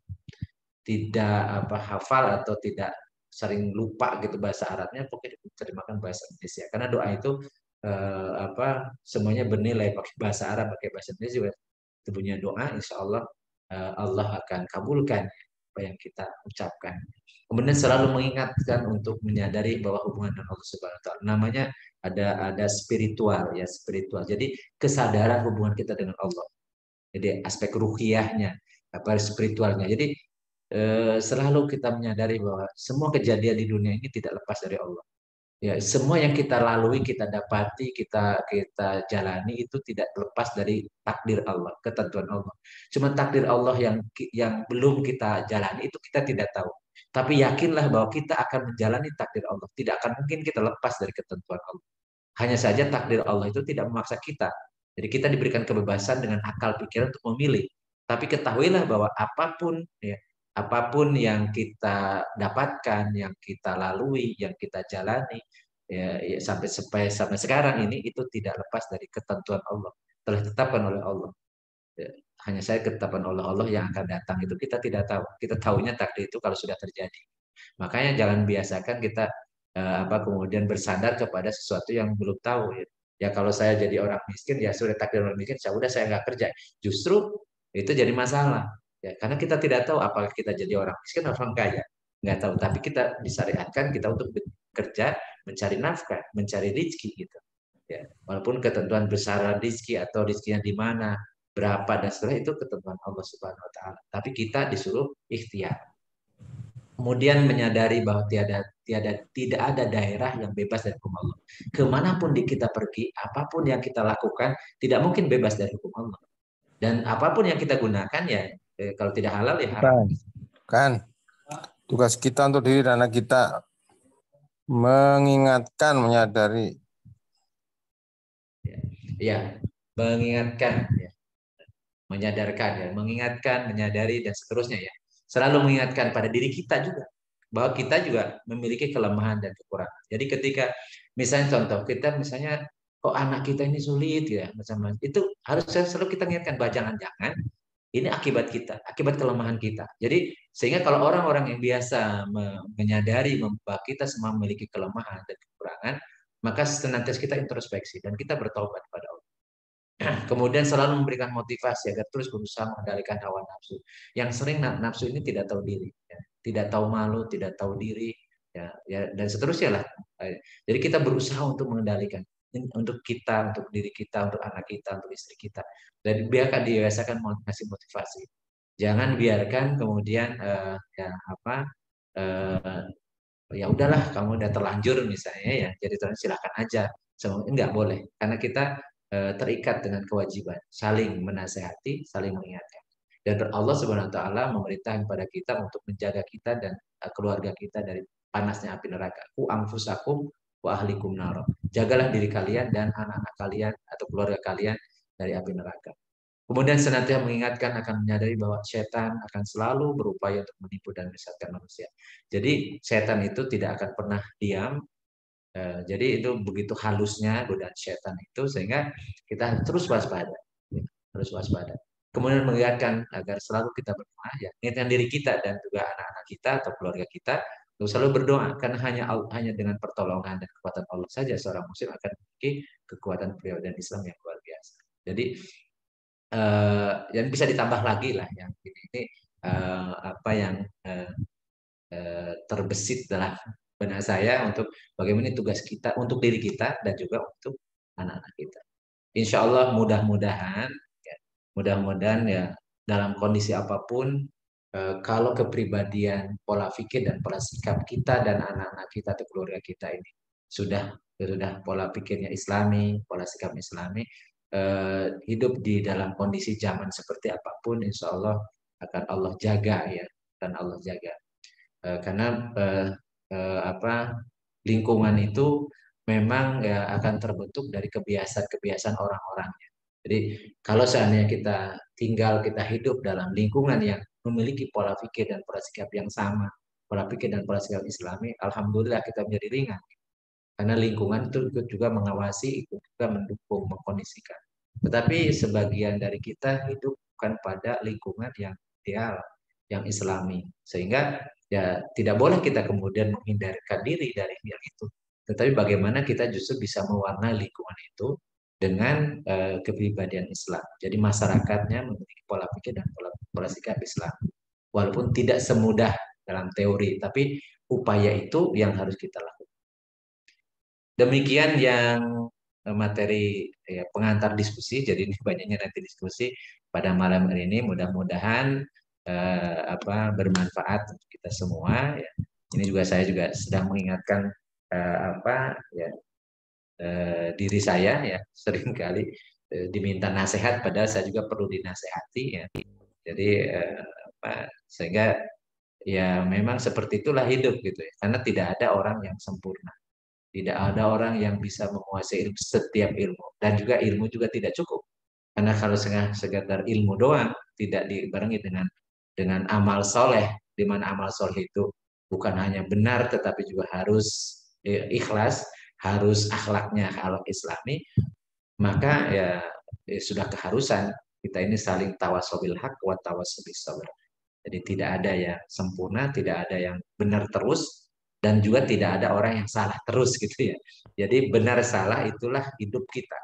tidak hafal atau tidak sering lupa gitu bahasa Arabnya, pokoknya diterjemahkan bahasa Indonesia, karena doa itu semuanya bernilai, pakai bahasa Arab pakai bahasa Indonesia juga itu punya doa, insya Allah Allah akan kabulkan apa yang kita ucapkan. Kemudian selalu mengingatkan untuk menyadari bahwa hubungan dengan Allah Subhanahu Wa Taala namanya ada spiritual ya, spiritual. Jadi kesadaran hubungan kita dengan Allah. Jadi aspek ruhiyahnya, spiritualnya. Jadi selalu kita menyadari bahwa semua kejadian di dunia ini tidak lepas dari Allah. Ya, semua yang kita lalui, kita dapati, kita jalani itu tidak lepas dari takdir Allah, ketentuan Allah. Cuma takdir Allah yang belum kita jalani itu kita tidak tahu. Tapi yakinlah bahwa kita akan menjalani takdir Allah. Tidak akan mungkin kita lepas dari ketentuan Allah. Hanya saja takdir Allah itu tidak memaksa kita. Jadi kita diberikan kebebasan dengan akal pikiran untuk memilih. Tapi ketahuilah bahwa apapun yang kita dapatkan, yang kita lalui, yang kita jalani, ya, sampai sekarang ini itu tidak lepas dari ketentuan Allah, telah ditetapkan oleh Allah. Ya, hanya saya ketetapan Allah yang akan datang itu kita tidak tahu. Kita tahunya takdir itu kalau sudah terjadi. Makanya jangan biasakan kita kemudian bersandar kepada sesuatu yang belum tahu. Ya kalau saya jadi orang miskin, ya sudah takdir orang miskin, saya udah saya nggak kerja. Justru itu jadi masalah. Ya, karena kita tidak tahu apakah kita jadi orang miskin atau orang kaya. Nggak tahu. Tapi kita disyariatkan kita untuk bekerja, mencari nafkah, mencari rezeki gitu. Ya, walaupun ketentuan besaran rezeki atau rezekinya di mana, berapa dan setelah itu ketentuan Allah Subhanahu Wa Taala. Tapi kita disuruh ikhtiar. Kemudian menyadari bahwa tidak ada daerah yang bebas dari hukum Allah. Kemanapun kita pergi, apapun yang kita lakukan, tidak mungkin bebas dari hukum Allah. Dan apapun yang kita gunakan ya, kalau tidak halal ya haram. Kan, tugas kita untuk diri dan anak kita mengingatkan, menyadari. Ya, mengingatkan, ya, menyadarkan, ya, mengingatkan, menyadari dan seterusnya ya. Selalu mengingatkan pada diri kita juga bahwa kita juga memiliki kelemahan dan kekurangan. Jadi ketika misalnya contoh kita misalnya kok anak kita ini sulit ya macam itu harus selalu kita ingatkan bahwa jangan-jangan ini akibat kita, akibat kelemahan kita. Jadi sehingga kalau orang-orang yang biasa menyadari bahwa kita semua memiliki kelemahan dan kekurangan, maka senantiasa kita introspeksi dan kita bertobat pada Allah. Kemudian selalu memberikan motivasi agar terus berusaha mengendalikan hawa nafsu. Yang sering nafsu ini tidak tahu diri, ya. Tidak tahu malu, tidak tahu diri, ya, dan seterusnya lah. Jadi kita berusaha untuk mengendalikan untuk kita, untuk diri kita, untuk anak kita, untuk istri kita. Dan biarkan dibiasakan ngasih motivasi. Jangan biarkan kemudian ya apa ya udahlah kamu udah terlanjur misalnya ya jadi silakan aja. Enggak boleh karena kita terikat dengan kewajiban saling menasehati, saling mengingatkan. Dan Allah Subhanahu wa taala memerintahkan kepada kita untuk menjaga kita dan keluarga kita dari panasnya api neraka. Ku anfusakum wa ahlikum nar. Jagalah diri kalian dan anak-anak kalian atau keluarga kalian dari api neraka. Kemudian senantiasa mengingatkan akan menyadari bahwa setan akan selalu berupaya untuk menipu dan menyesatkan manusia. Jadi setan itu tidak akan pernah diam. Jadi itu begitu halusnya godaan setan itu sehingga kita terus waspada, terus waspada. Kemudian mengingatkan agar selalu kita berdoa, ya, ingatkan diri kita dan juga anak-anak kita atau keluarga kita untuk selalu berdoa karena hanya dengan pertolongan dan kekuatan Allah saja seorang muslim akan memiliki kekuatan peribadian Islam yang luar biasa. Jadi yang bisa ditambah lagi lah yang ini apa yang terbesit dalam benak saya untuk bagaimana tugas kita untuk diri kita dan juga untuk anak-anak kita. Insya Allah mudah-mudahan ya, mudah-mudahan ya dalam kondisi apapun kalau kepribadian pola pikir dan pola sikap kita dan anak-anak kita atau keluarga kita ini sudah pola pikirnya Islami, pola sikap Islami, hidup di dalam kondisi zaman seperti apapun, insya Allah akan Allah jaga ya, dan Allah jaga. Karena apa lingkungan itu memang ya akan terbentuk dari kebiasaan-kebiasaan orang-orangnya. Jadi kalau seandainya kita tinggal, kita hidup dalam lingkungan yang memiliki pola pikir dan pola sikap yang sama, pola pikir dan pola sikap Islami, alhamdulillah kita menjadi ringan. Karena lingkungan itu ikut juga mengawasi, ikut juga mendukung, mengkondisikan. Tetapi sebagian dari kita hidup bukan pada lingkungan yang ideal, yang Islami, sehingga ya tidak boleh kita kemudian menghindarkan diri dari hal itu. Tetapi bagaimana kita justru bisa mewarnai lingkungan itu dengan kepribadian Islam. Jadi masyarakatnya memiliki pola pikir dan pola sikap Islam. Walaupun tidak semudah dalam teori, tapi upaya itu yang harus kita lakukan. Demikian yang materi ya, pengantar diskusi. Jadi ini banyaknya nanti diskusi pada malam hari ini. Mudah-mudahan bermanfaat untuk kita semua. Ya. Ini juga saya juga sedang mengingatkan diri saya ya seringkali diminta nasihat padahal saya juga perlu dinasehati ya. Jadi sehingga ya memang seperti itulah hidup gitu ya. Karena tidak ada orang yang sempurna. Tidak ada orang yang bisa menguasai setiap ilmu. Dan juga ilmu juga tidak cukup. Karena kalau sekedar ilmu doang, tidak dibarengi dengan amal soleh, di mana amal soleh itu bukan hanya benar, tetapi juga harus ikhlas, harus akhlaknya akhlak Islami, maka ya sudah keharusan kita ini saling tawasobil haq wa tawasobil sabr. Jadi tidak ada yang sempurna, tidak ada yang benar terus, dan juga tidak ada orang yang salah terus gitu ya. Jadi benar salah itulah hidup kita.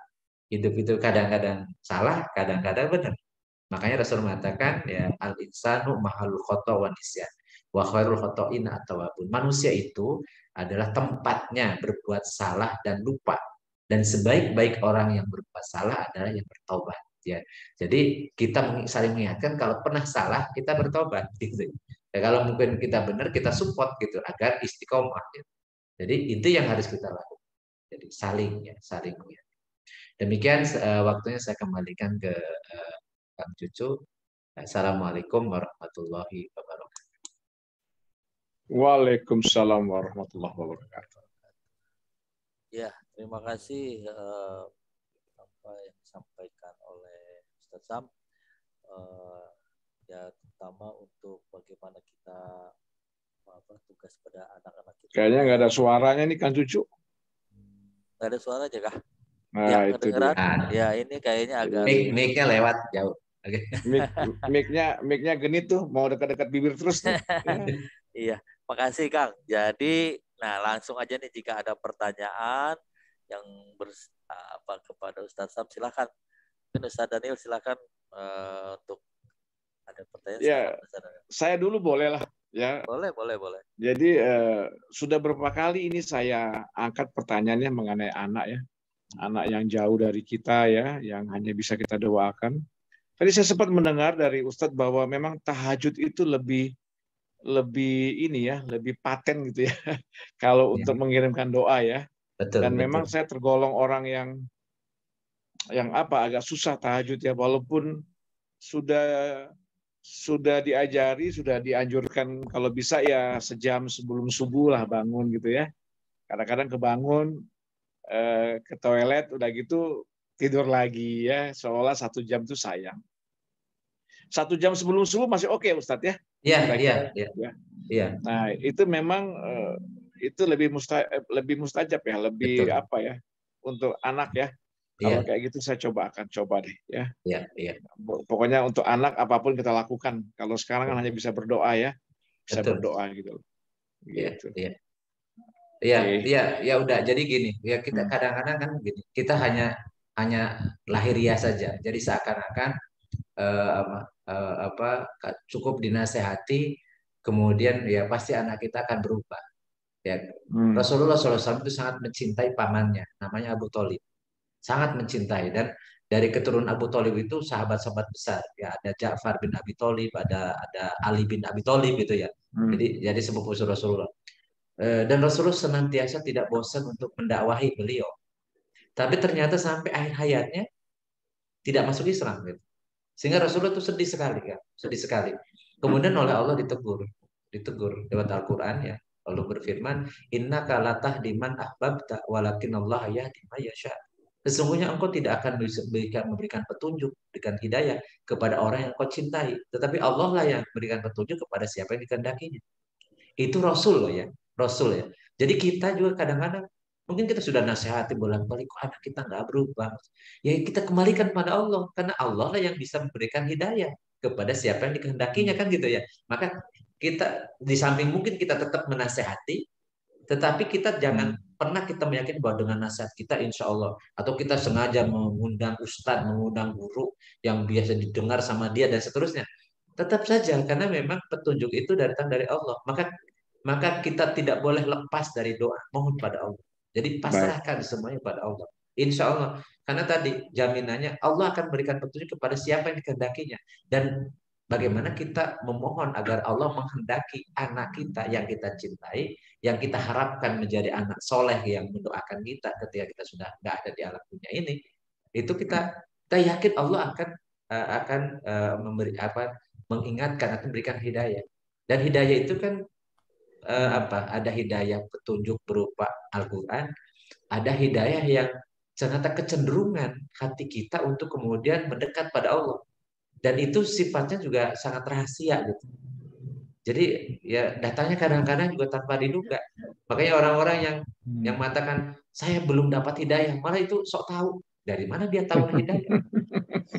Hidup itu kadang-kadang salah, kadang-kadang benar. Makanya Rasul mengatakan ya al insanu mahalul khata wa nisyan wa khairul khata'in at-tawwabun. Manusia itu adalah tempatnya berbuat salah dan lupa. Dan sebaik-baik orang yang berbuat salah adalah yang bertobat ya. Jadi kita saling mengingatkan kalau pernah salah kita bertobat gitu. Ya, kalau mungkin kita benar kita support gitu agar istiqomah gitu. Jadi itu yang harus kita lakukan. Jadi saling ya, saling mengingatkan. Demikian waktunya saya kembalikan ke Kang Cucu. Assalamualaikum warahmatullahi wabarakatuh. Waalaikumsalam warahmatullahi wabarakatuh. Ya, terima kasih apa yang disampaikan oleh Ustaz Sam, ya terutama untuk bagaimana kita tugas pada anak-anak kita. Kayaknya nggak ada suaranya nih Kang Cucu. Nggak ada suara aja kah? Nah, Ya, itu kedengeran? dia. Ya, ini kayaknya agak Mic-nya lewat jauh. Oke. Mic-nya genit tuh, mau dekat-dekat bibir terus tuh. Iya, makasih Kang. Jadi, nah langsung aja nih jika ada pertanyaan yang kepada Ustaz Sam, silakan. Mungkin Ustaz Daniel silakan untuk ada pertanyaan. Ya, silakan, saya dulu boleh lah. Ya. Boleh. Jadi sudah berapa kali ini saya angkat pertanyaannya mengenai anak ya. Anak yang jauh dari kita ya, yang hanya bisa kita doakan. Tadi saya sempat mendengar dari Ustadz bahwa memang tahajud itu lebih ini ya, lebih paten gitu ya. Kalau untuk mengirimkan doa ya. Betul, Dan betul. memang saya tergolong orang yang agak susah tahajud ya, walaupun sudah diajari, sudah dianjurkan kalau bisa ya sejam sebelum subuh lah bangun gitu ya. Kadang-kadang kebangun ke toilet udah gitu tidur lagi ya, seolah 1 jam itu sayang. 1 jam sebelum subuh masih oke Ustadz ya. Iya. Nah itu memang itu lebih mustajab ya, lebih betul. apa ya untuk anak ya. Kalau kayak gitu saya akan coba deh ya. Iya. Pokoknya untuk anak apapun kita lakukan. Kalau sekarang kan hanya bisa berdoa ya. Bisa berdoa gitu. Iya. Ya udah. Jadi gini, ya kita kadang-kadang kan gini. Kita hanya lahiriah saja. Jadi seakan-akan cukup dinasehati, kemudian ya pasti anak kita akan berubah. Ya. Rasulullah SAW itu sangat mencintai pamannya, namanya Abu Thalib. Sangat mencintai, dan dari keturunan Abu Thalib itu sahabat-sahabat besar ya, ada Ja'far bin Abi Thalib, ada Ali bin Abi Thalib gitu ya. Jadi sepupu Rasulullah. Dan Rasulullah senantiasa tidak bosan untuk mendakwahi beliau. Tapi ternyata sampai akhir hayatnya tidak masuk Islam gitu. Sehingga Rasulullah itu sedih sekali. Kemudian oleh Allah ditegur lewat Al-Qur'an ya. Allah berfirman, "Innaka latahdi man ahbabta walakinallahu yahdi man yasha." Sesungguhnya engkau tidak akan bisa memberikan petunjuk, berikan hidayah kepada orang yang kau cintai. Tetapi Allah lah yang memberikan petunjuk kepada siapa yang dikehendakinya. Itu Rasul loh ya. Rasul ya. Jadi kita juga kadang-kadang, mungkin kita sudah nasihati bolak-balik, kok anak kita nggak berubah. Ya kita kembalikan pada Allah. Karena Allah lah yang bisa memberikan hidayah kepada siapa yang dikehendakinya kan gitu ya. Maka kita di samping mungkin kita tetap menasihati, tetapi kita jangan pernah kita meyakini bahwa dengan nasihat kita insya Allah, atau kita sengaja mengundang ustadz, mengundang guru yang biasa didengar sama dia dan seterusnya. Tetap saja karena memang petunjuk itu datang dari Allah. Maka kita tidak boleh lepas dari doa, mohon pada Allah. Jadi pasrahkan semuanya pada Allah. Insya Allah. Karena tadi jaminannya Allah akan berikan petunjuk kepada siapa yang dikehendakinya. Dan bagaimana kita memohon agar Allah menghendaki anak kita yang kita cintai, yang kita harapkan menjadi anak soleh yang mendoakan kita ketika kita sudah nggak ada di alam dunia ini, itu kita yakin Allah akan mengingatkan atau memberikan hidayah. Dan hidayah itu kan ada hidayah petunjuk berupa Al-Quran, ada hidayah yang ternyata kecenderungan hati kita untuk kemudian mendekat pada Allah. Dan itu sifatnya juga sangat rahasia gitu. Jadi ya datangnya kadang-kadang juga tanpa diduga. Makanya orang-orang yang mengatakan saya belum dapat hidayah, malah itu sok tahu. Dari mana dia tahu hidayah?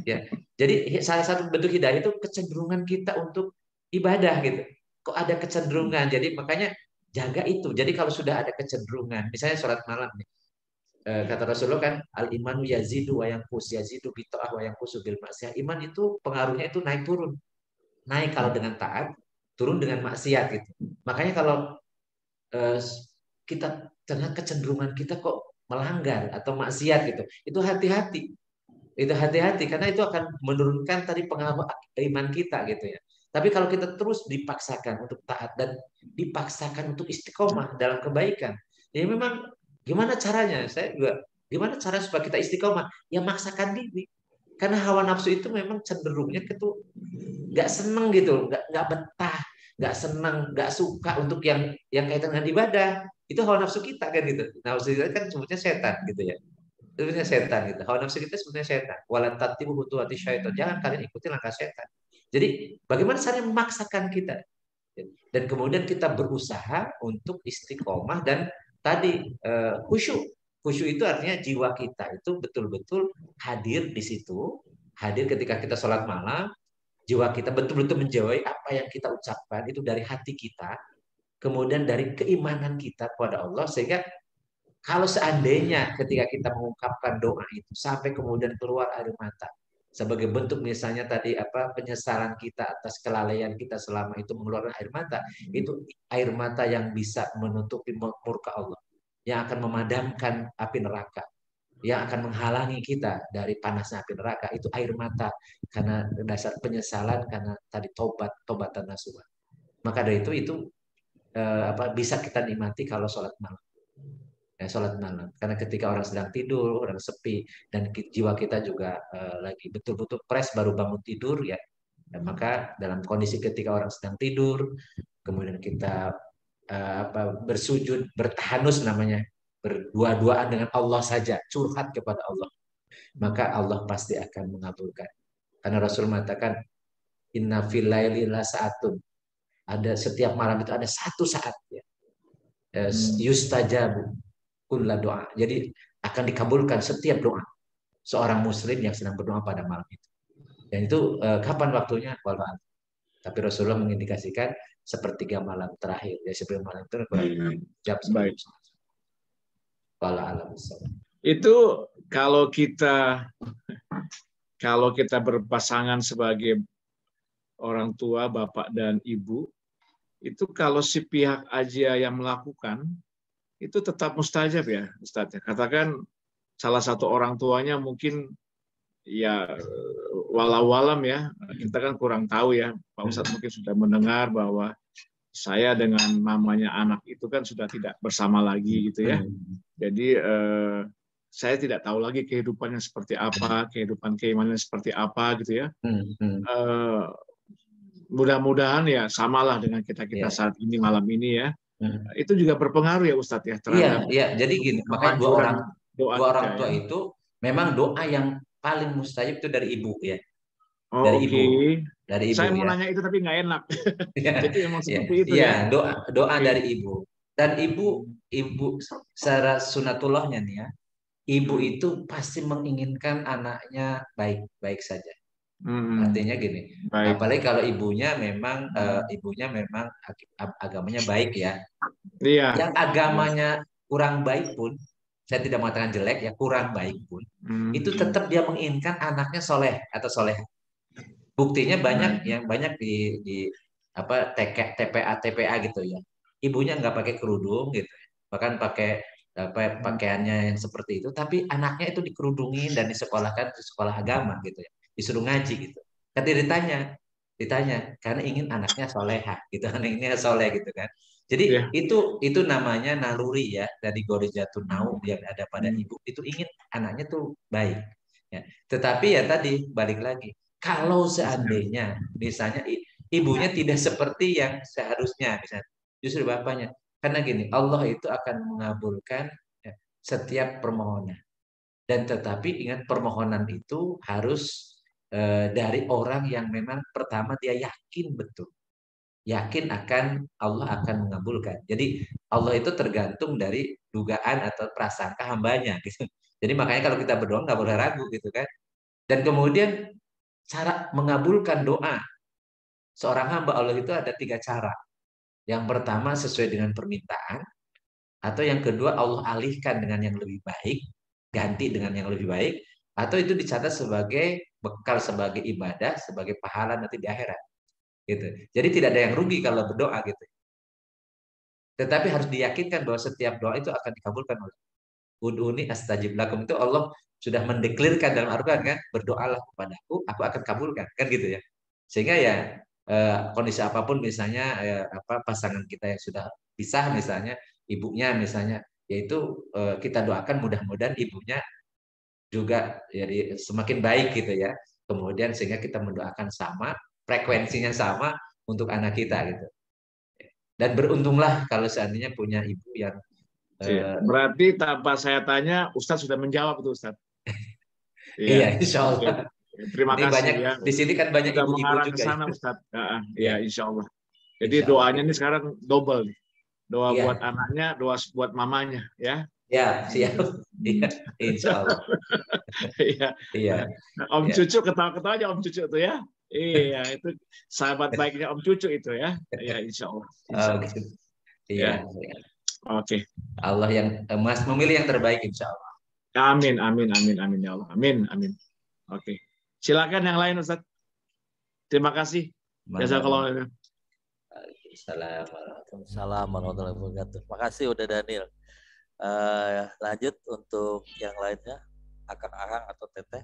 Ya. Jadi salah satu bentuk hidayah itu kecenderungan kita untuk ibadah gitu. Kok ada kecenderungan? Jadi makanya jaga itu. Jadi kalau sudah ada kecenderungan, misalnya sholat malam nih. Kata Rasulullah kan, al-imanu yazidu wa yanqus, yazidu bi ta'ah wa yanqusu bil maksiyah. Iman itu pengaruhnya itu naik turun. Naik kalau dengan taat, turun dengan maksiat gitu. Makanya kalau kita ternyata kecenderungan kita kok melanggar atau maksiat gitu, itu hati-hati. Itu hati-hati karena itu akan menurunkan tadi pengaruh iman kita gitu ya. Tapi kalau kita terus dipaksakan untuk taat dan dipaksakan untuk istiqomah dalam kebaikan, ya memang gimana caranya? Saya juga gimana cara supaya kita istiqomah? Ya maksakan diri. Karena hawa nafsu itu memang cenderungnya itu nggak seneng gitu, nggak betah, nggak senang, nggak suka untuk yang kaitan dengan ibadah. Itu hawa nafsu kita kan gitu. Nafsu kita kan sebutnya setan gitu ya. Sebetulnya setan gitu. Hawa nafsu kita sebetulnya setan. Wala tattabi'u khutuwati syaitan. Jangan kalian ikuti langkah setan. Jadi bagaimana caranya memaksakan kita? Dan kemudian kita berusaha untuk istiqomah dan tadi khusyuk. Khusyuk itu artinya jiwa kita itu betul-betul hadir di situ, hadir ketika kita sholat malam, jiwa kita betul-betul menjauhi apa yang kita ucapkan itu dari hati kita, kemudian dari keimanan kita kepada Allah, sehingga kalau seandainya ketika kita mengungkapkan doa itu sampai kemudian keluar air mata sebagai bentuk misalnya tadi apa penyesalan kita atas kelalaian kita selama itu mengeluarkan air mata, itu air mata yang bisa menutupi murka Allah, yang akan memadamkan api neraka, yang akan menghalangi kita dari panasnya api neraka, itu air mata karena dasar penyesalan karena tadi tobatan nasuha. Maka dari itu bisa kita nikmati kalau sholat malam. Sholat malam. Karena ketika orang sedang tidur, orang sepi, dan jiwa kita juga lagi betul-betul fresh baru bangun tidur ya. Dan maka dalam kondisi ketika orang sedang tidur, kemudian kita bersujud, bertahanus namanya, berdua-duaan dengan Allah saja, curhat kepada Allah, maka Allah pasti akan mengabulkan. Karena Rasul mengatakan, Inna fil laili la sa'atun. Ada setiap malam itu ada satu saat ya. Yustajabu kulla doa. Jadi akan dikabulkan setiap doa seorang muslim yang sedang berdoa pada malam itu. Dan itu kapan waktunya? Walau tapi Rasulullah mengindikasikan sepertiga malam terakhir. Ya sebelum malam itu jam sebelum. Walau alam. Itu kalau kita berpasangan sebagai orang tua, bapak dan ibu, itu kalau si pihak aja yang melakukan, itu tetap mustajab ya, Ustaz. Katakan salah satu orang tuanya mungkin ya walau-walam ya, kita kan kurang tahu ya, Pak Ustadz mungkin sudah mendengar bahwa saya dengan mamanya anak itu kan sudah tidak bersama lagi gitu ya. Jadi saya tidak tahu lagi kehidupannya seperti apa, kehidupan keimanannya seperti apa gitu ya. Mudah-mudahan ya samalah dengan kita saat ini malam ini ya. Itu juga berpengaruh ya Ustadz ya terhadap jadi gini, makanya dua orang tua itu memang doa yang paling mustajab itu dari ibu ya. Dari ibu. Saya mau nanya itu tapi nggak enak. Jadi memang seperti itu ya. Doa dari ibu. Dan ibu secara sunatullahnya nih ya, ibu itu pasti menginginkan anaknya baik-baik saja. Artinya gini, apalagi kalau ibunya memang agamanya baik ya. Yang agamanya kurang baik pun, saya tidak mengatakan jelek ya, kurang baik pun, itu tetap dia menginginkan anaknya soleh atau soleh. Buktinya banyak di TPA gitu ya. Ibunya nggak pakai kerudung gitu, bahkan pakai pakaiannya yang seperti itu, tapi anaknya itu dikerudungin dan disekolahkan di sekolah agama gitu ya. Disuruh ngaji gitu. Ketika ditanya karena ingin anaknya soleha gitu, anaknya soleh gitu kan. Jadi itu namanya naluri ya dari gorizatun nau yang ada pada ibu, itu ingin anaknya tuh baik. Ya. Tetapi ya tadi balik lagi, kalau seandainya misalnya ibunya tidak seperti yang seharusnya, misalnya justru bapaknya, karena gini, Allah itu akan mengabulkan setiap permohonan. Dan tetapi ingat permohonan itu harus dari orang yang memang pertama dia yakin betul, yakin akan Allah akan mengabulkan. Jadi Allah itu tergantung dari dugaan atau prasangka hambanya gitu. Jadi makanya kalau kita berdoa nggak boleh ragu gitu kan. Dan kemudian cara mengabulkan doa seorang hamba Allah itu ada 3 cara. Yang pertama sesuai dengan permintaan, atau yang kedua Allah alihkan dengan yang lebih baik, ganti dengan yang lebih baik, atau itu dicatat sebagai bekal, sebagai ibadah, sebagai pahala nanti di akhirat. Gitu. Jadi tidak ada yang rugi kalau berdoa gitu. Tetapi harus diyakinkan bahwa setiap doa itu akan dikabulkan oleh Ud'uni astajib lakum, itu Allah sudah mendeklirkan dalam Al-Qur'an kan, berdoalah kepadaku, aku akan kabulkan kan gitu ya. Sehingga ya kondisi apapun misalnya pasangan kita yang sudah pisah misalnya, ibunya misalnya, yaitu kita doakan mudah-mudahan ibunya juga jadi semakin baik gitu ya. Kemudian sehingga kita mendoakan sama, frekuensinya sama untuk anak kita gitu. Dan beruntunglah kalau seandainya punya ibu yang Iya. Berarti tanpa saya tanya, Ustadz sudah menjawab tuh, Ustadz. Iya, insya Allah. Terima Ini kasih banyak ya. di sini kan banyak Sudah ibu-ibu mengarah ke juga. sana, Ustadz. Iya. Iya, insya Allah. Jadi Insya Allah. doanya ini sekarang double nih. Doa Iya. buat anaknya, doa buat mamanya, ya. Ya, siap. Iya, insya Allah. Iya. Iya. Om Iya. Cucu ketawa-ketawa aja Om Cucu tuh ya. Iya, itu sahabat baiknya Om Cucu itu ya. Iya, insya Allah. Insya Allah. Gitu. Iya. Ya. Oke. Allah yang Mas memilih yang terbaik insya Allah. Amin, amin, amin, amin ya Allah. Amin, amin. Oke. Silakan yang lain Ustaz. Terima kasih. Jazakallah. Waalaikumsalam warahmatullahi wabarakatuh. Makasih udah Daniel. Lanjut untuk yang lainnya, Akang-akang atau Teteh.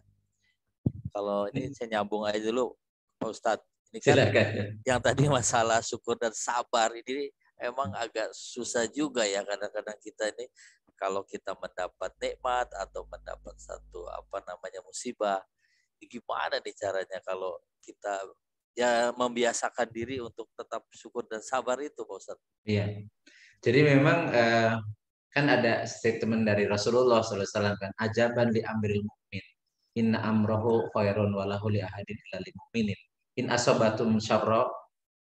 Kalau ini saya nyambung aja dulu, Pak Ustadz. Ini kan Silakan. yang tadi masalah syukur dan sabar ini emang agak susah juga ya kadang-kadang kita ini kalau kita mendapat nikmat atau mendapat satu musibah, gimana nih caranya kalau kita ya membiasakan diri untuk tetap syukur dan sabar itu, Pak Ustadz. Iya. Jadi memang kan ada statement dari Rasulullah SAW kan, ajaban li amril mu'min, inna amrohu khairun walahu li ahadin illa lil mu'minin, in asobatum syarra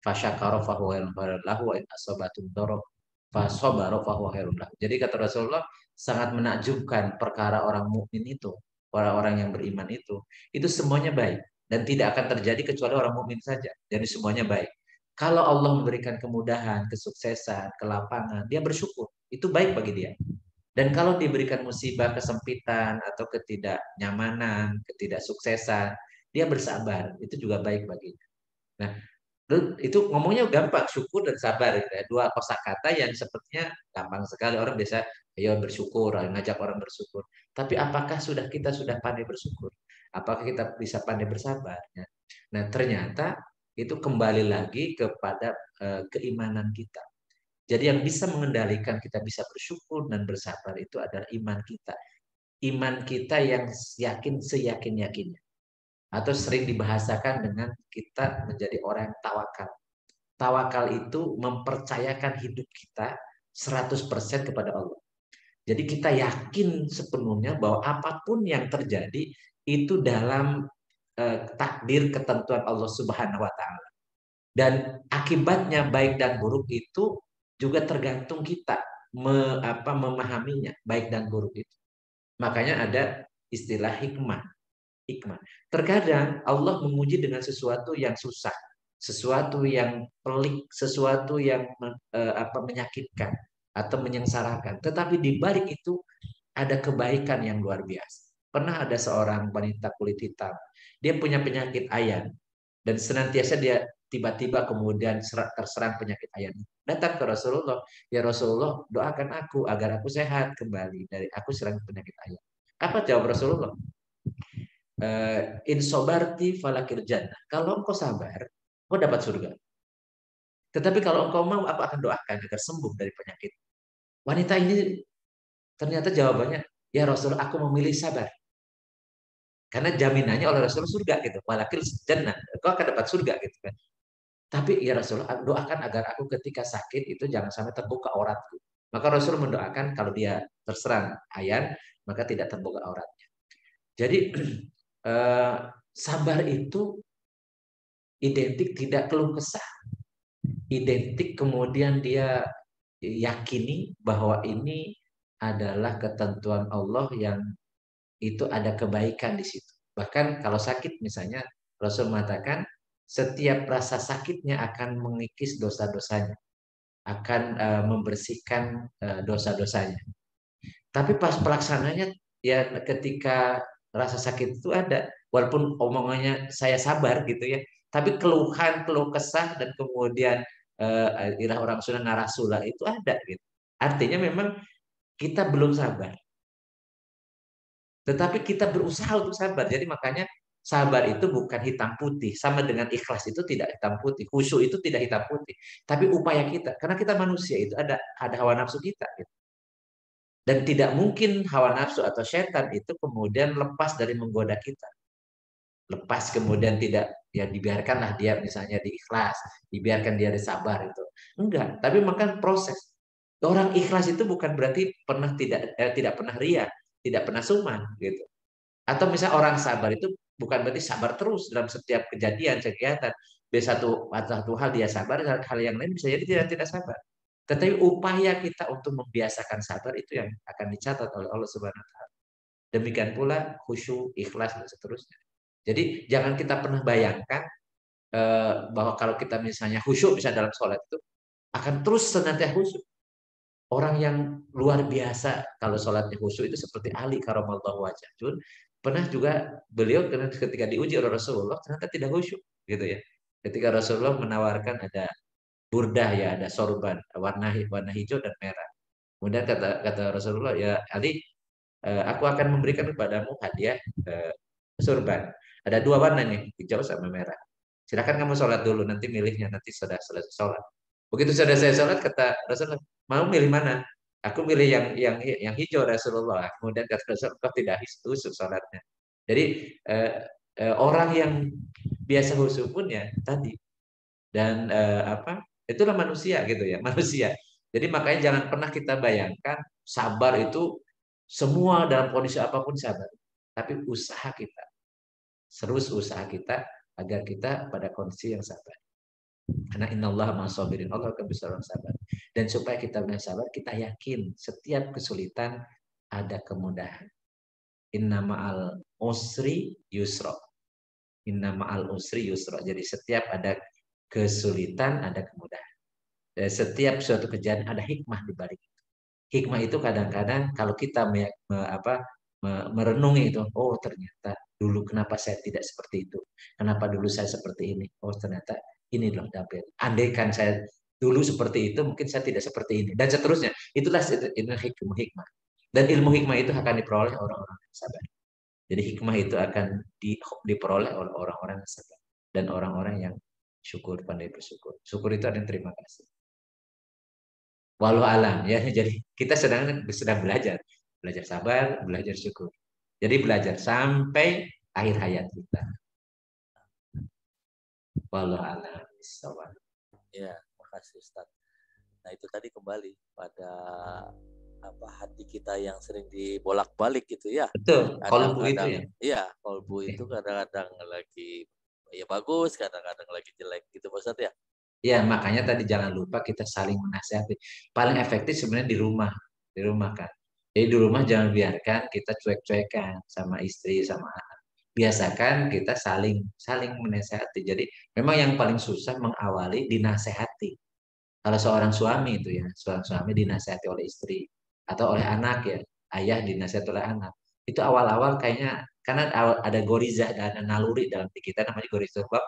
fasyakara fahuwa khairun lahu wa in asobatum dharra fasabara fahuwa khairun lahu. Jadi kata Rasulullah, sangat menakjubkan perkara orang mukmin itu, orang-orang yang beriman itu semuanya baik dan tidak akan terjadi kecuali orang mukmin saja. Jadi semuanya baik. Kalau Allah memberikan kemudahan, kesuksesan, kelapangan, dia bersyukur. Itu baik bagi dia. Dan kalau diberikan musibah, kesempitan, atau ketidaknyamanan, ketidaksuksesan, dia bersabar. Itu juga baik baginya. Nah, itu ngomongnya gampang, syukur dan sabar. Dua kosakata yang sepertinya gampang sekali. Orang biasa, ayo bersyukur, ngajak orang bersyukur. Tapi apakah kita sudah pandai bersyukur? Apakah kita bisa pandai bersabar? Nah, ternyata itu kembali lagi kepada keimanan kita. Jadi yang bisa mengendalikan kita bisa bersyukur dan bersabar itu adalah iman kita. Iman kita yang yakin seyakin-yakinnya. Atau sering dibahasakan dengan kita menjadi orang yang tawakal. Tawakal itu mempercayakan hidup kita 100% kepada Allah. Jadi kita yakin sepenuhnya bahwa apapun yang terjadi itu dalam takdir ketentuan Allah Subhanahu wa taala. Dan akibatnya baik dan buruk itu juga tergantung kita memahaminya, baik dan buruk itu. Makanya ada istilah hikmah. Terkadang Allah menguji dengan sesuatu yang susah, sesuatu yang pelik, sesuatu yang menyakitkan atau menyengsarakan. Tetapi di balik itu ada kebaikan yang luar biasa. Pernah ada seorang wanita kulit hitam, dia punya penyakit ayan dan senantiasa dia tiba-tiba kemudian terserang penyakit ayan. Datang ke Rasulullah, ya Rasulullah, doakan aku agar aku sehat kembali dari aku serang penyakit ayan. Apa jawab Rasulullah? In sobarti falakil jannah. Kalau engkau sabar, engkau dapat surga. Tetapi kalau engkau mau, aku akan doakan agar sembuh dari penyakit. Wanita ini ternyata jawabannya, ya Rasul, aku memilih sabar. Karena jaminannya oleh Rasul surga gitu. Falakil jannah, engkau akan dapat surga gitu kan. Tapi ya Rasul, doakan agar aku ketika sakit itu jangan sampai terbuka auratku. Maka Rasul mendoakan kalau dia terserang ayan, maka tidak terbuka auratnya. Jadi sabar itu identik tidak keluh kesah. Identik kemudian dia yakini bahwa ini adalah ketentuan Allah yang itu ada kebaikan di situ. Bahkan kalau sakit misalnya, Rasul mengatakan setiap rasa sakitnya akan mengikis dosa-dosanya, akan membersihkan dosa-dosanya. Tapi pas pelaksananya, ya ketika rasa sakit itu ada, walaupun omongannya saya sabar gitu ya, tapi keluhan, keluh kesah dan kemudian ilah orang Sunda narasula itu ada gitu. Artinya memang kita belum sabar. Tetapi kita berusaha untuk sabar. Jadi makanya sabar itu bukan hitam putih, sama dengan ikhlas itu tidak hitam putih, khusyuk itu tidak hitam putih, tapi upaya kita. Karena kita manusia itu ada hawa nafsu kita gitu. Dan tidak mungkin hawa nafsu atau setan itu kemudian lepas dari menggoda kita. Lepas kemudian tidak, ya dibiarkanlah dia misalnya diikhlas, dibiarkan dia disabar itu. Enggak, tapi makan proses. Orang ikhlas itu bukan berarti tidak pernah ria, tidak pernah suman gitu. Atau misalnya orang sabar itu bukan berarti sabar terus dalam setiap kejadian, kegiatan. Satu hal dia sabar, hal yang lain bisa jadi tidak sabar. Tetapi upaya kita untuk membiasakan sabar itu yang akan dicatat oleh Allah Subhanahu wa taala. Demikian pula khusyuk, ikhlas dan seterusnya. Jadi jangan kita pernah bayangkan bahwa kalau kita misalnya khusyuk bisa dalam sholat itu akan terus senantiasa khusyuk. Orang yang luar biasa kalau sholatnya khusyuk itu seperti Ali karamallahu wajhah. Pernah juga beliau ketika diuji oleh Rasulullah ternyata tidak khusyuk gitu ya. Ketika Rasulullah menawarkan ada burdah ya, ada sorban warna hijau dan merah. Kemudian kata Rasulullah, ya Ali, aku akan memberikan kepadamu hadiah sorban. Ada dua warna nih, hijau sama merah. Silakan kamu sholat dulu, nanti milihnya nanti sudah selesai sholat. Begitu sudah saya sholat, kata Rasulullah, mau milih mana? Aku milih yang hijau Rasulullah. Kemudian kata Rasulullah tidak khusyuk sholatnya. Jadi orang yang biasa khusyuk pun ya tadi dan itulah manusia gitu ya, manusia. Jadi makanya jangan pernah kita bayangkan sabar itu semua dalam kondisi apapun sabar. Tapi usaha kita, terus usaha kita agar kita pada kondisi yang sabar. Karena innallaha ma'as-sabirin, Allah akan bersama sabar. Dan supaya kita benar sabar, kita yakin setiap kesulitan ada kemudahan. Inna ma'al usri yusra. Inna ma'al usri yusra. Jadi setiap ada kesulitan ada kemudahan. Dan setiap suatu kejadian ada hikmah di balik itu. Hikmah itu kadang-kadang kalau kita merenungi itu, oh ternyata dulu kenapa saya tidak seperti itu? Kenapa dulu saya seperti ini? Oh ternyata ini loh dapet. Andaikan saya dulu seperti itu, mungkin saya tidak seperti ini dan seterusnya. Itulah hikmah. Dan ilmu hikmah itu akan diperoleh orang-orang yang sabar. Jadi hikmah itu akan diperoleh oleh orang-orang yang sabar dan orang-orang yang syukur, pandai bersyukur. Syukur itu ada yang terima kasih. Walau alam ya. Jadi kita sedang belajar sabar, belajar syukur. Jadi belajar sampai akhir hayat kita. Walau alam. Ya, makasih Ustaz. Nah itu tadi kembali pada hati kita yang sering dibolak-balik gitu ya. Betul. Kolbu itu ya. Iya, kolbu itu kadang-kadang lagi ya bagus, kadang-kadang lagi jelek gitu Ustaz ya. Ya, makanya tadi jangan lupa kita saling menasihati. Paling efektif sebenarnya di rumah kan. Jadi di rumah jangan biarkan kita cuek-cuekan sama istri, sama anak. Biasakan kita saling menasihati. Jadi memang yang paling susah mengawali dinasehati. Kalau seorang suami itu ya, seorang suami dinasehati oleh istri atau oleh anak ya, ayah dinasehati oleh anak. Itu awal-awal kayaknya karena ada gorizah dan naluri dalam diri kita namanya gorizah kok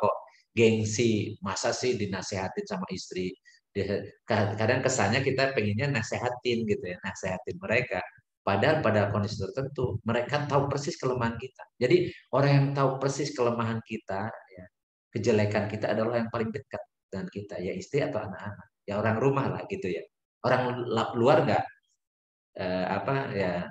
gengsi, masa sih dinasehatin sama istri. Kadang kesannya kita pengennya nasehatin gitu ya, nasehatin mereka. Padahal pada kondisi tertentu mereka tahu persis kelemahan kita. Jadi orang yang tahu persis kelemahan kita, ya, kejelekan kita adalah yang paling dekat dengan kita, ya istri atau anak-anak, ya orang rumah lah gitu ya. Orang luar nggak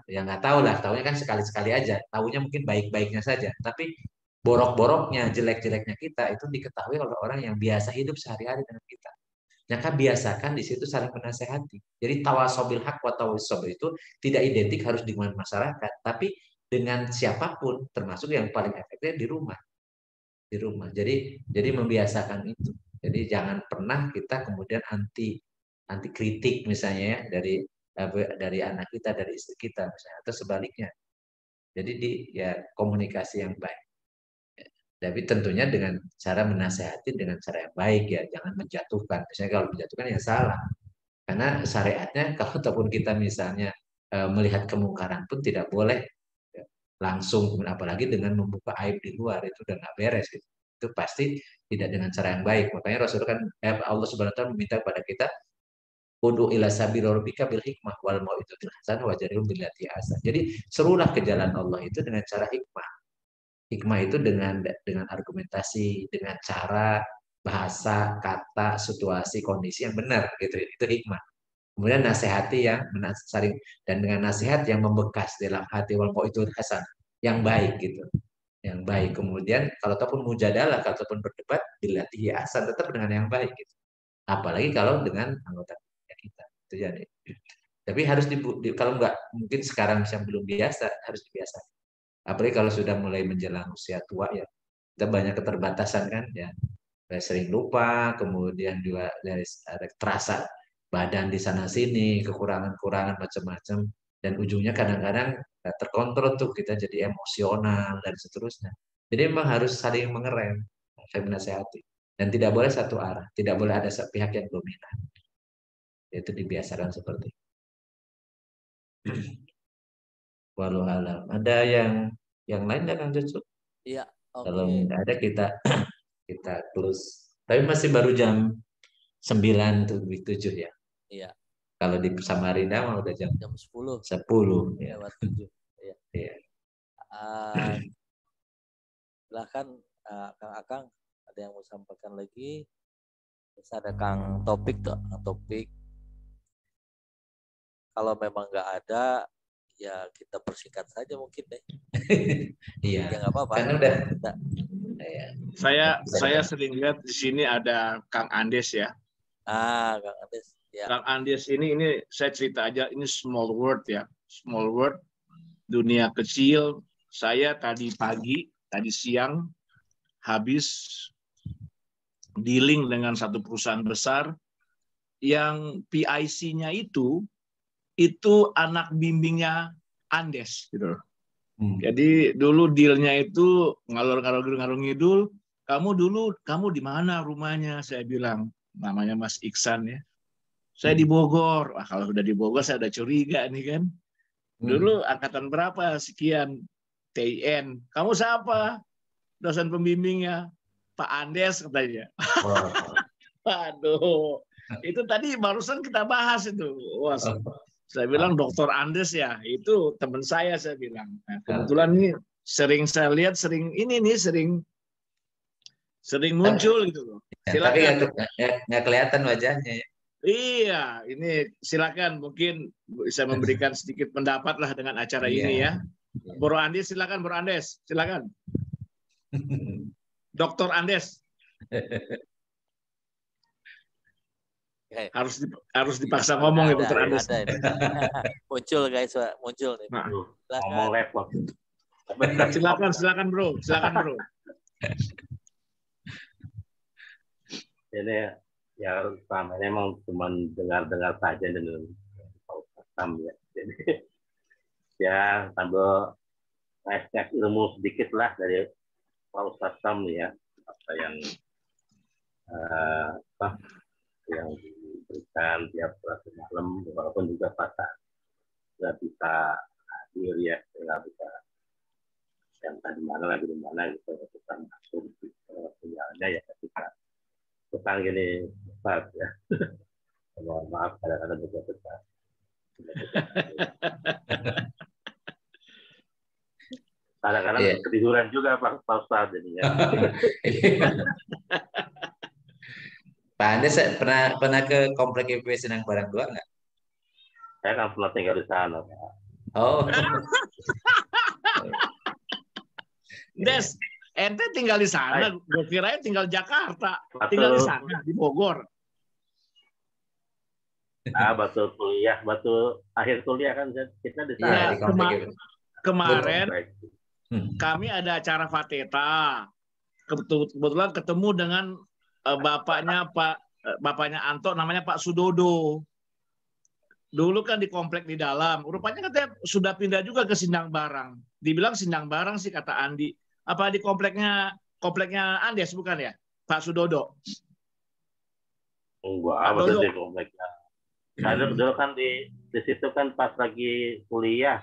ya nggak tahu lah, tahunya kan sekali-sekali aja, tahunya mungkin baik-baiknya saja, tapi borok-boroknya, jelek-jeleknya kita itu diketahui oleh orang yang biasa hidup sehari-hari dengan kita. Maka biasakan di situ saling menasehati. Jadi tawasobil hak wa tawasobil itu tidak identik harus dengan masyarakat, tapi dengan siapapun, termasuk yang paling efektif di rumah. Di rumah. Jadi membiasakan itu. Jadi jangan pernah kita kemudian anti kritik misalnya ya dari anak kita, dari istri kita misalnya, atau sebaliknya. Jadi ya komunikasi yang baik. Tapi tentunya dengan cara menasehati dengan cara yang baik ya, jangan menjatuhkan. Misalnya kalau menjatuhkan ya salah. Karena syariatnya kalau ataupun kita misalnya melihat kemungkaran pun tidak boleh ya, langsung, apalagi dengan membuka aib di luar, itu udah nggak beres gitu. Itu pasti tidak dengan cara yang baik. Makanya Rasul kan Allah Subhanahu wa taala meminta kepada kita Udu ila sabil rabbika bil hikmah wal mau'izatil hasanah wajadilhum billati ahsan. Jadi serulah ke jalan Allah itu dengan cara hikmah. Hikmah itu dengan argumentasi, dengan cara, bahasa, kata, situasi, kondisi yang benar gitu. Itu hikmah. Kemudian nasihati yang saling, dan dengan nasihat yang membekas dalam hati wal mau'izatil hasanah, yang baik gitu. Yang baik. Kemudian kalau ataupun mujadalah, kalau ataupun berdebat billati ahsan, tetap dengan yang baik gitu. Apalagi kalau dengan anggota kita. Itu ya. Tapi harus kalau nggak mungkin sekarang yang belum biasa harus dibiasa. Apalagi kalau sudah mulai menjelang usia tua ya, kita banyak keterbatasan kan ya. Sering lupa, kemudian juga dari ada terasa badan di sana sini, kekurangan-kekurangan macam-macam, dan ujungnya kadang-kadang nggak terkontrol tuh kita jadi emosional dan seterusnya. Jadi memang harus saling mengerem, saya menasehati, dan tidak boleh satu arah, tidak boleh ada pihak yang dominan. Itu dibiasakan seperti itu. Walau alam. Ada yang lain nggak Kang Cucu? Iya, Kalau oke. nggak ada kita close. Tapi masih baru jam 9 tuh 7 ya. Iya, Kalau di Samarinda mah udah jam jam 10 ya. lewat 7. Iya. Iya. Silahkan Kang Akang, ada yang mau sampaikan lagi? Terus ada Kang Topik tuh, Topik. Kalau memang nggak ada, ya kita persingkat saja mungkin deh. Iya. Ya nggak apa-apa. Karena udah. Saya sering lihat di sini ada Kang Andes ya. Kang Andes. Ya. Kang Andes ini saya cerita aja, ini small world ya, small world, dunia kecil. Saya tadi pagi, tadi siang habis dealing dengan satu perusahaan besar yang PIC-nya itu anak bimbingnya Andes gitu. Jadi dulu dealnya itu ngalor ngidul. Kamu di mana rumahnya? Saya bilang namanya Mas Iksan ya. Saya di Bogor. Wah, kalau sudah di Bogor saya udah curiga nih kan. Dulu angkatan berapa? Sekian. TIN. Kamu siapa? Dosen pembimbingnya. Pak Andes katanya. Waduh. Itu tadi barusan kita bahas itu. Wah, saya bilang Dokter Andes ya. Itu teman saya bilang. Nah, kebetulan nih sering saya lihat sering muncul gitu loh. Silakan. Tapi nggak kelihatan wajahnya ya. Iya, ini silakan mungkin bisa memberikan sedikit pendapat lah dengan acara ini ya. Bro Andes, silakan Bro Andes, silakan. Dokter Andes. Harus dipaksa ngomong ya Dokter Andes. Muncul guys, muncul nih. Nah, ngomong laptop. Silakan Bro. Ini ya selama ini emang cuma dengar saja dengan Pak ya. Jadi ya sambil ngasih ilmu sedikit lah dari Pak Ustaz Sam ya, apa yang yang diberikan tiap malam, walaupun juga pasal nggak bisa hadir ya, nggak bisa yang tadi mana lagi di mana gitu, kita masuk sinyalnya ya ketika tentang gini Ustaz ya. Mohon maaf kadang-kadang begitu Ustaz. Kadang-kadang ketiduran juga Pak Ustaz jadinya. Pak Andes pernah ke komplek IP Sindang Barang 2 nggak? Saya kan pernah tinggal di sana Pak. Oh. Des, ente tinggal di sana, gue kirain tinggal Jakarta, tinggal di sana di Bogor. Batu kuliah, batu akhir kuliah kan kita di sana. Ya, kemarin kami ada acara Fateta, kebetulan ketemu dengan bapaknya Anto, namanya Pak Sudodo. Dulu kan di komplek di dalam, rupanya katanya sudah pindah juga ke Sindang Barang. Dibilang Sindang Barang sih kata Andi. Apa di kompleknya Andes bukan ya, Pak Sudodo? Enggak, betul di kompleknya. Ada dulu kan di situ kan pas lagi kuliah.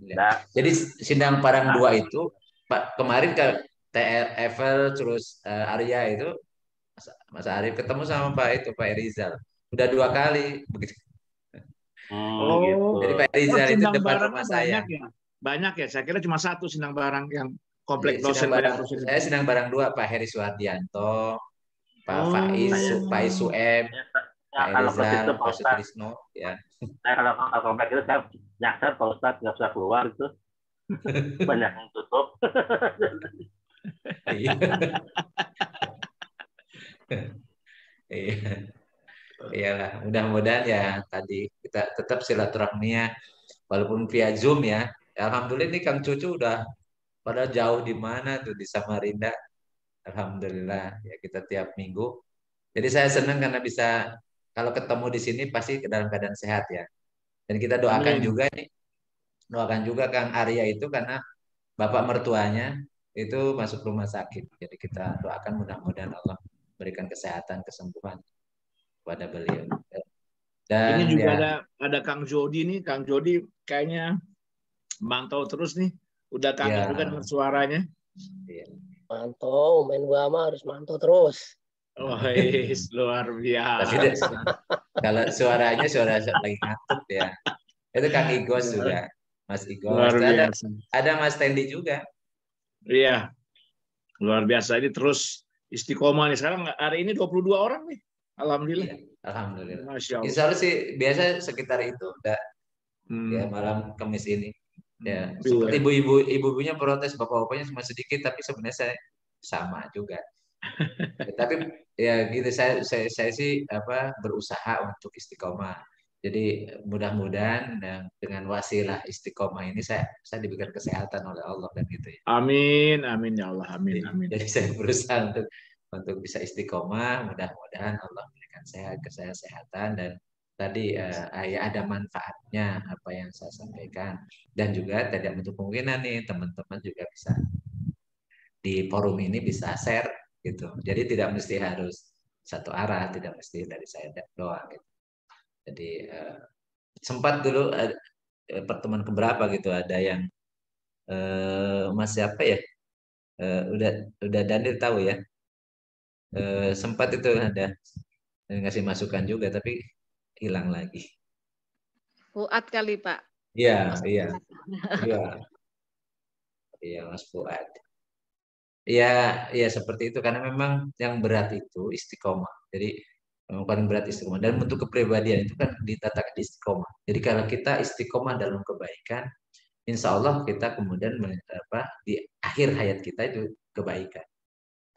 Nah, jadi Sindang Barang 2 itu Pak kemarin ke TR Evel terus Arya itu Mas Arif ketemu sama Pak Rizal. Udah 2 kali begitu. Gitu. Jadi Pak Rizal itu depan rumah saya. Banyak ya. Saya kira cuma satu Sindang Barang yang komplek dosen. Saya Sindang Barang 2, Pak Heri Suwardianto, Pak Pak Suem, Pak Rizal, Pak Sutrisno. Ya. Saya kalau komplek itu saya nyasar Pak Ustadz nggak usah keluar itu. Banyak yang tutup. Iya. Iyalah, mudah-mudahan ya tadi kita tetap silaturahminya walaupun via Zoom ya. Alhamdulillah ini Kang Cucu udah pada jauh di mana tuh di Samarinda. Alhamdulillah ya kita tiap minggu. Jadi saya senang karena bisa kalau ketemu di sini pasti dalam keadaan sehat ya. Dan kita doakan Amin. juga nih, doakan juga Kang Arya itu karena bapak mertuanya itu masuk rumah sakit. Jadi kita doakan mudah-mudahan Allah berikan kesehatan, kesembuhan kepada beliau. Ini Dan juga ya, ada Kang Jody nih. Kang Jody kayaknya mantau terus nih. Udah kangen juga ya, dengan suaranya. ya. Mantau, main gua mah harus mantau terus. Wah, luar Tapi biasa. kalau suaranya suara lagi ngantuk ya. Itu Kang Igos juga, Mas Igos. Luar biasa. Ada Mas Tendi juga. Iya, luar biasa. Ini terus istiqomah nih. Sekarang hari ini 22 orang nih. Alhamdulillah. Iya, alhamdulillah. Masya Allah. Insya Allah sih biasa sekitar itu. Udah ya Hmm. malam Kamis ini. Ya, Iya. sempat ibu-ibunya protes, bapak-bapaknya cuma sedikit, tapi sebenarnya saya sama juga. Ya, tapi ya gitu saya sih berusaha untuk istiqomah. Jadi mudah-mudahan dengan wasilah istiqomah ini saya diberikan kesehatan oleh Allah dan gitu ya. Amin, amin ya Allah, amin, amin. Jadi saya berusaha untuk bisa istiqomah. Mudah-mudahan Allah berikan kesehatan dan tadi ya ada manfaatnya apa yang saya sampaikan dan juga tidak menutup kemungkinan nih teman-teman juga bisa di forum ini bisa share gitu. Jadi tidak mesti harus satu arah, tidak mesti dari saya doang gitu. Jadi sempat dulu pertemuan keberapa gitu ada yang Mas siapa ya? Udah Daniel tahu ya. Sempat itu ada ngasih masukan juga tapi hilang lagi. Fuad kali Pak. Iya, Mas iya. Fuad. Iya. Iya, Mas Fuad. Ya, ya seperti itu karena memang yang berat itu istiqomah. Jadi yang paling berat istiqomah dan bentuk kepribadian itu kan ditatakan istiqomah. Jadi kalau kita istiqomah dalam kebaikan, insya Allah kita kemudian di akhir hayat kita itu kebaikan.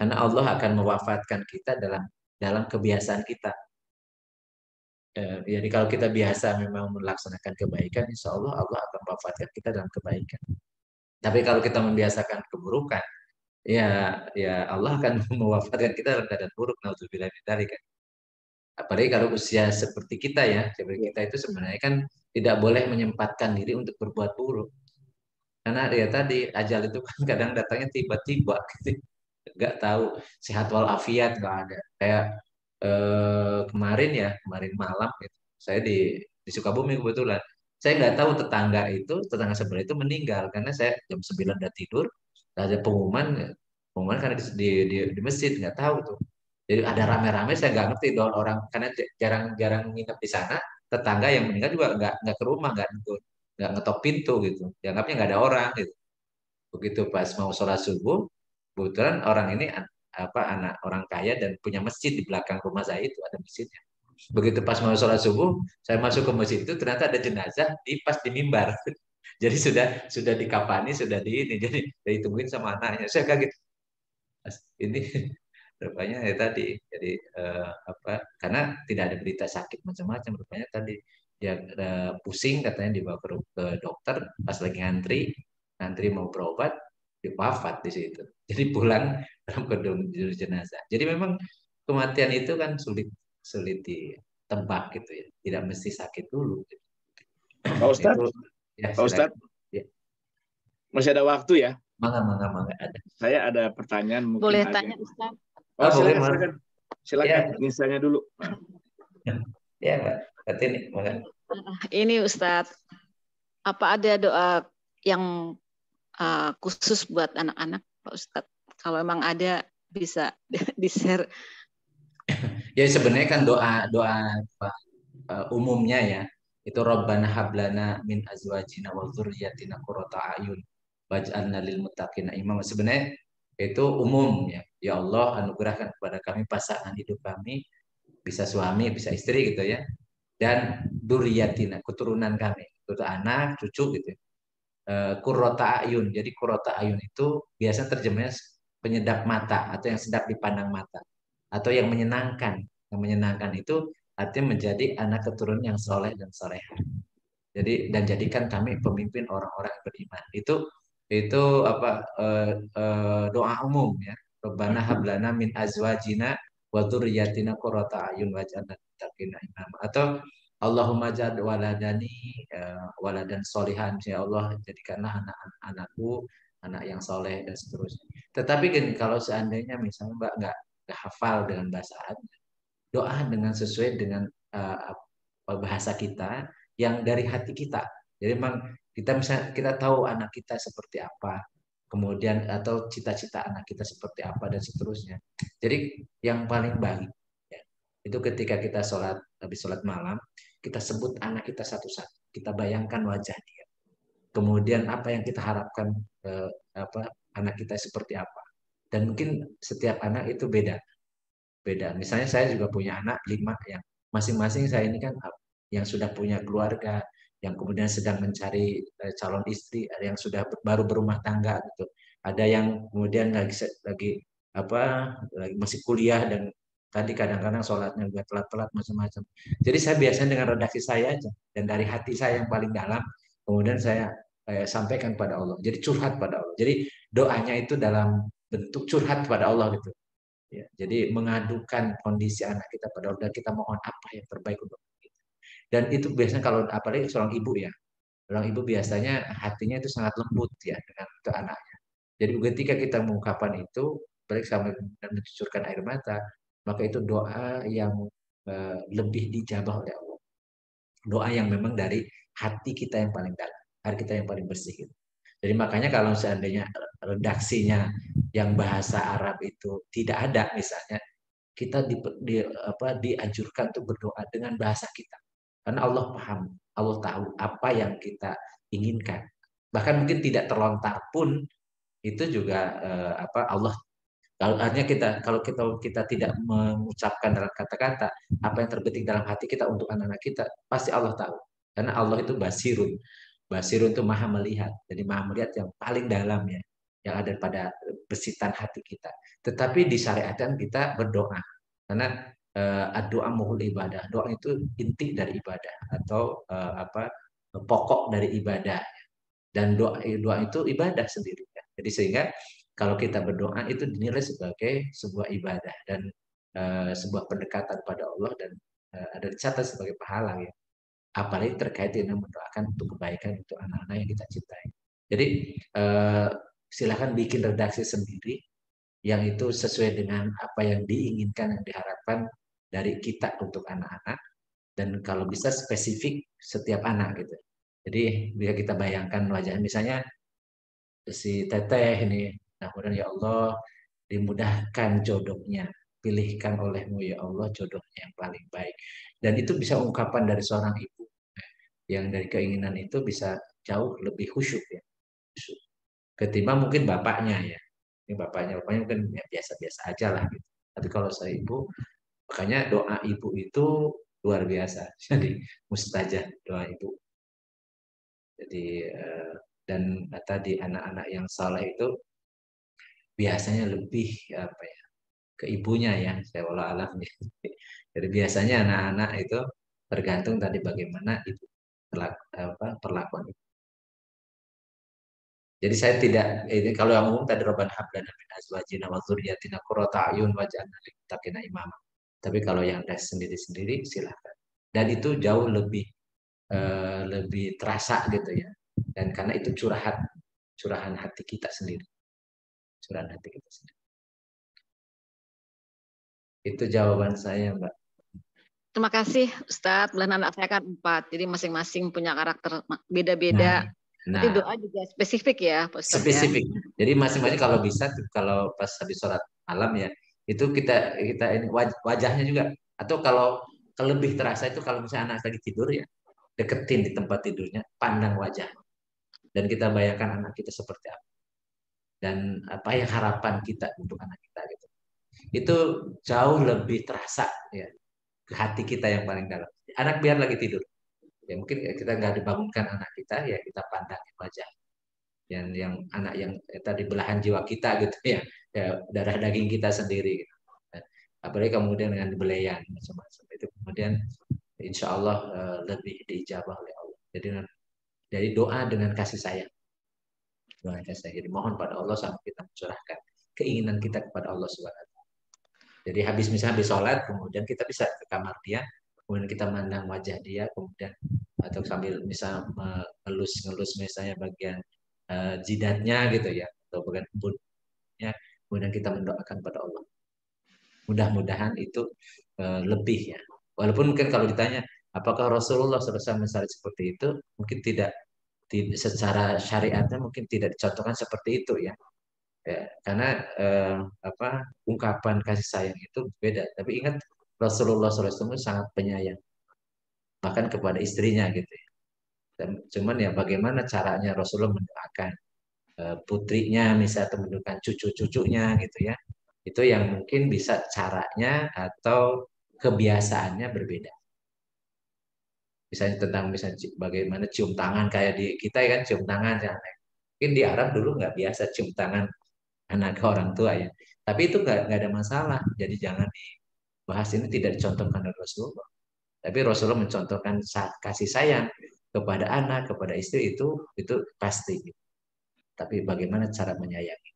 Karena Allah akan mewafatkan kita dalam kebiasaan kita. Jadi kalau kita biasa memang melaksanakan kebaikan, insya Allah Allah akan mewafatkan kita dalam kebaikan. Tapi kalau kita membiasakan keburukan, ya Allah akan mewafatkan kita dalam keadaan buruk. Nauzubillah min dzalik kan. Apalagi kalau usia seperti kita ya, seperti kita itu sebenarnya kan tidak boleh menyempatkan diri untuk berbuat buruk. Karena ya tadi ajal itu kan kadang datangnya tiba-tiba, gitu. Nggak tahu sehat walafiat nggak ada. Kayak kemarin malam gitu, saya di Sukabumi kebetulan. Saya nggak tahu tetangga sebelah itu meninggal karena saya jam 9 udah tidur, ada pengumuman karena di masjid nggak tahu tuh. Jadi ada rame-rame saya nggak ngerti dong orang karena jarang-jarang nginep di sana. Tetangga yang meninggal juga nggak ke rumah nggak ngetok pintu gitu. Dianggapnya nggak ada orang gitu. Begitu pas mau sholat subuh, kebetulan orang ini anak orang kaya dan punya masjid di belakang rumah saya itu ada masjidnya. Begitu pas mau sholat subuh, saya masuk ke masjid itu ternyata ada jenazah pas di mimbar. Jadi sudah dikapani, sudah jadi ditungguin sama anaknya. Saya kaget. Ini rupanya ya tadi. Jadi karena tidak ada berita sakit macam-macam rupanya tadi dia pusing katanya dibawa ke dokter pas lagi ngantri mau berobat wafat di situ. Jadi pulang dalam kondisi jenazah. Jadi memang kematian itu kan sulit ditebak gitu ya. Tidak mesti sakit dulu. Pak Ustadz, Itu, ya, Pak Ustadz, ya. masih ada waktu ya? Mangga ada. Saya ada pertanyaan mungkin. Boleh tanya Ustadz? Oh, boleh, silakan. Ya. Misalnya dulu. Ya, Mbak. Ini, Ini Ustadz, apa ada doa yang khusus buat anak-anak Pak Ustadz? Kalau emang ada bisa di-share. Ya sebenarnya kan doa umumnya ya itu Rabbana hablana min azwajina wa dzurriyyatina qurrata a'yun waj'alna lil muttaqina imama. Sebenarnya itu umum ya. Ya Allah anugerahkan kepada kami pasangan hidup kami, bisa suami, bisa istri gitu ya. Dan dzurriyyatina, keturunan kami, itu anak, cucu gitu. Qurrata a'yun. Jadi qurrata a'yun itu biasa terjemahnya penyedap mata atau yang sedap dipandang mata atau yang menyenangkan. Yang menyenangkan itu artinya menjadi anak keturunan yang soleh dan solehah. Jadi dan jadikan kami pemimpin orang-orang beriman. Itu apa doa umum ya. Rabbana hablana min azwajina wa dzurriyyatina qurrata a'yun waj'alna lil muttaqina imama. Atau Allahumma ja'al waladani waladan solihan, ya Allah jadikanlah anak-anakku anak yang soleh dan seterusnya. Tetapi kan kalau seandainya misalnya Mbak nggak hafal dengan bahasa Arab, doa dengan sesuai dengan bahasa kita yang dari hati kita. Jadi memang kita tahu anak kita seperti apa, kemudian atau cita-cita anak kita seperti apa dan seterusnya. Jadi yang paling baik ya, itu ketika kita habis sholat malam, kita sebut anak kita satu-satu, kita bayangkan wajah dia. Kemudian apa yang kita harapkan anak kita seperti apa. Dan mungkin setiap anak itu beda. Misalnya saya juga punya anak 5 yang masing-masing saya ini kan yang sudah punya keluarga, yang kemudian sedang mencari calon istri, ada yang sudah baru berumah tangga gitu. Ada yang kemudian lagi masih kuliah dan tadi kadang-kadang sholatnya juga telat-telat macam-macam. Jadi saya biasanya dengan redaksi saya aja dan dari hati saya yang paling dalam, kemudian saya sampaikan pada Allah. Jadi curhat pada Allah. Jadi doanya itu dalam bentuk curhat pada Allah gitu. Ya, jadi mengadukan kondisi anak kita pada Allah dan kita mohon apa yang terbaik untuk kita. Dan itu biasanya kalau apalagi seorang ibu ya, seorang ibu biasanya hatinya itu sangat lembut ya dengan untuk anaknya. Jadi ketika kita mengungkapkan itu, balik sampai dan mencucurkan air mata, maka itu doa yang lebih dijabah oleh Allah. Doa yang memang dari hati kita yang paling dalam, hati kita yang paling bersih. Gitu. Jadi makanya kalau seandainya redaksinya yang bahasa Arab itu tidak ada misalnya, kita dianjurkan untuk berdoa dengan bahasa kita. Karena Allah paham, Allah tahu apa yang kita inginkan. Bahkan mungkin tidak terlontar pun itu juga Allah. Kalau kita tidak mengucapkan dalam kata-kata apa yang terbetik dalam hati kita untuk anak-anak kita, pasti Allah tahu. Karena Allah itu basirun. Basirun itu maha melihat. Jadi maha melihat yang paling dalam ya, yang ada pada besitan hati kita. Tetapi disyariatkan kita berdoa. Karena doa muhul ibadah. Doa itu inti dari ibadah atau pokok dari ibadah. Dan doa itu ibadah sendiri. Ya. Jadi sehingga kalau kita berdoa itu dinilai sebagai sebuah ibadah dan sebuah pendekatan pada Allah dan ada dicatat sebagai pahala ya. Apalagi terkait dengan mendoakan untuk kebaikan untuk anak-anak yang kita cintai. Jadi silakan bikin redaksi sendiri yang itu sesuai dengan apa yang diinginkan, yang diharapkan dari kita untuk anak-anak dan kalau bisa spesifik setiap anak gitu. Jadi biar kita bayangkan wajahnya, misalnya si Teteh ini, mudah-mudahan ya Allah dimudahkan jodohnya, pilihkan olehmu ya Allah jodohnya yang paling baik. Dan itu bisa ungkapan dari seorang ibu yang dari keinginan itu bisa jauh lebih khusyuk ya. Ketimbang mungkin bapaknya ya. Ini bapaknya mungkin ya biasa-biasa aja lah gitu. Tapi kalau saya ibu, makanya doa ibu itu luar biasa. Jadi mustajab doa ibu. Jadi dan tadi anak-anak yang saleh itu biasanya lebih ke ibunya ya, saya walau alam. Jadi biasanya anak-anak itu tergantung tadi bagaimana ibu perlakuan itu. Jadi saya tidak ini kalau yang umum tadi Rabbana hab lana min azwajina wa dzurriyyatina qurrata a'yun waj'alna lil muttaqina imama. Tapi kalau yang ada sendiri-sendiri silakan. Dan itu jauh lebih terasa gitu ya. Dan karena itu curahan hati kita sendiri. Curahan hati kita sendiri. Itu jawaban saya, Mbak. Terima kasih Ustadz. Belah anak saya kan 4, jadi masing-masing punya karakter beda-beda. Nanti doa juga spesifik ya, Pak Ustadz. Spesifik. Ya? Jadi masing-masing kalau bisa, kalau pas habis sholat malam ya, itu kita ini wajahnya juga. Atau kalau lebih terasa itu kalau misalnya anak lagi tidur ya, deketin di tempat tidurnya, pandang wajah. Dan kita bayangkan anak kita seperti apa. Dan apa yang harapan kita untuk anak kita gitu. Itu jauh lebih terasa ya ke hati kita yang paling dalam. Anak biar lagi tidur. Ya mungkin kita nggak dibangunkan anak kita, ya kita pandangin wajah. Yang anak yang tadi belahan jiwa kita gitu ya, darah daging kita sendiri. Gitu. Apalagi kemudian dengan belayan macam-macam itu kemudian insya Allah lebih diijabah oleh Allah. Jadi dari doa dengan kasih sayang. Doa kasih sayang. Jadi mohon pada Allah sampai kita mencurahkan keinginan kita kepada Allah SWT. Jadi misalnya habis sholat, kemudian kita bisa ke kamar dia, kemudian kita mandang wajah dia, kemudian atau sambil misal ngelus misalnya bagian jidatnya gitu ya, atau bagian punggungnya, kemudian kita mendoakan pada Allah. Mudah-mudahan itu lebih ya. Walaupun mungkin kalau ditanya apakah Rasulullah SAW misalnya seperti itu, mungkin tidak secara syariatnya mungkin tidak dicontohkan seperti itu ya. Ya, karena ungkapan kasih sayang itu beda. Tapi ingat Rasulullah SAW sangat penyayang, bahkan kepada istrinya gitu ya. Dan cuman ya bagaimana caranya Rasulullah mendoakan putrinya misalnya atau mendoakan cucu-cucunya gitu ya. Itu yang mungkin bisa caranya atau kebiasaannya berbeda. Misalnya tentang bagaimana cium tangan kayak di kita kan cium tangan ya. Mungkin di Arab dulu nggak biasa cium tangan anak orang tua ya. Tapi itu nggak ada masalah. Jadi jangan dibahas, ini tidak dicontohkan oleh Rasulullah. Tapi Rasulullah mencontohkan kasih sayang kepada anak, kepada istri itu pasti. Tapi bagaimana cara menyayangi?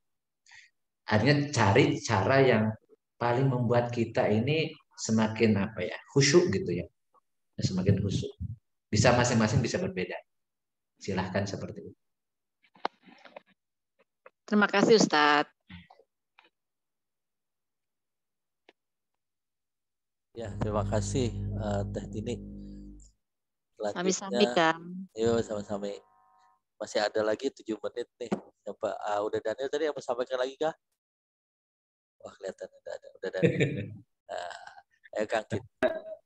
Artinya cari cara yang paling membuat kita ini semakin khusyuk gitu ya. Semakin khusyuk. Bisa masing-masing bisa berbeda. Silahkan seperti itu. Terima kasih Ustadz. Ya, terima kasih Teh Tini. Sami-sami kan. Yuk sama-sama. Masih ada lagi 7 menit nih. Coba udah Daniel tadi apa sampaikan lagi kah? Wah, kelihatan udah Daniel. Ayo Kang Kit.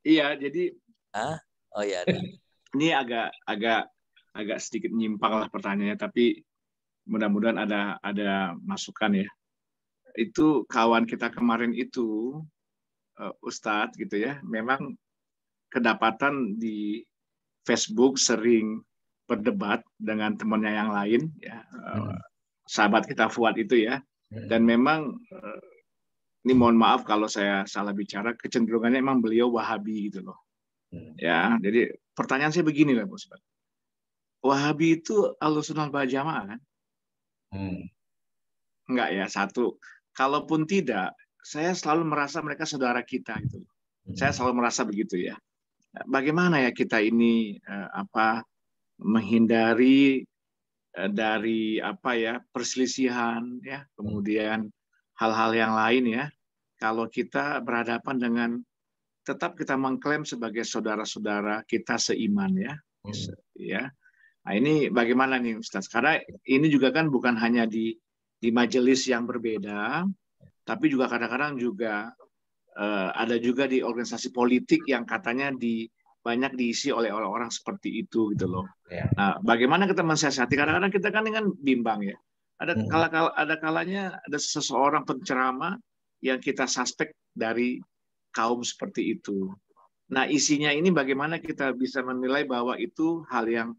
Iya, jadi oh iya ada. Ini agak sedikit nyimpang lah pertanyaannya, tapi mudah-mudahan ada masukan ya. Itu kawan kita kemarin itu Ustadz gitu ya, memang kedapatan di Facebook sering berdebat dengan temannya yang lain ya, sahabat kita Fuad itu ya, dan memang ini mohon maaf kalau saya salah bicara, kecenderungannya memang beliau Wahabi gitu loh. Ya, jadi pertanyaan saya begini lah, Ustaz. Wahabi itu Ahlussunnah wal Jamaah kan? Enggak ya, satu. Kalaupun tidak, saya selalu merasa mereka saudara kita gitu. Saya selalu merasa begitu ya. Bagaimana ya kita ini menghindari dari perselisihan ya, kemudian hal-hal yang lain ya. Kalau kita berhadapan dengan tetap kita mengklaim sebagai saudara-saudara kita seiman ya. Ya. Nah, ini bagaimana nih Ustaz? Karena ini juga kan bukan hanya di majelis yang berbeda, tapi juga kadang-kadang juga ada juga di organisasi politik yang katanya banyak diisi oleh orang-orang seperti itu gitu loh. Nah, bagaimana kita mensiasati? Kadang-kadang kita kan bimbang ya. Ada kalanya ada seseorang penceramah yang kita suspek dari kaum seperti itu. Nah, isinya ini bagaimana kita bisa menilai bahwa itu hal yang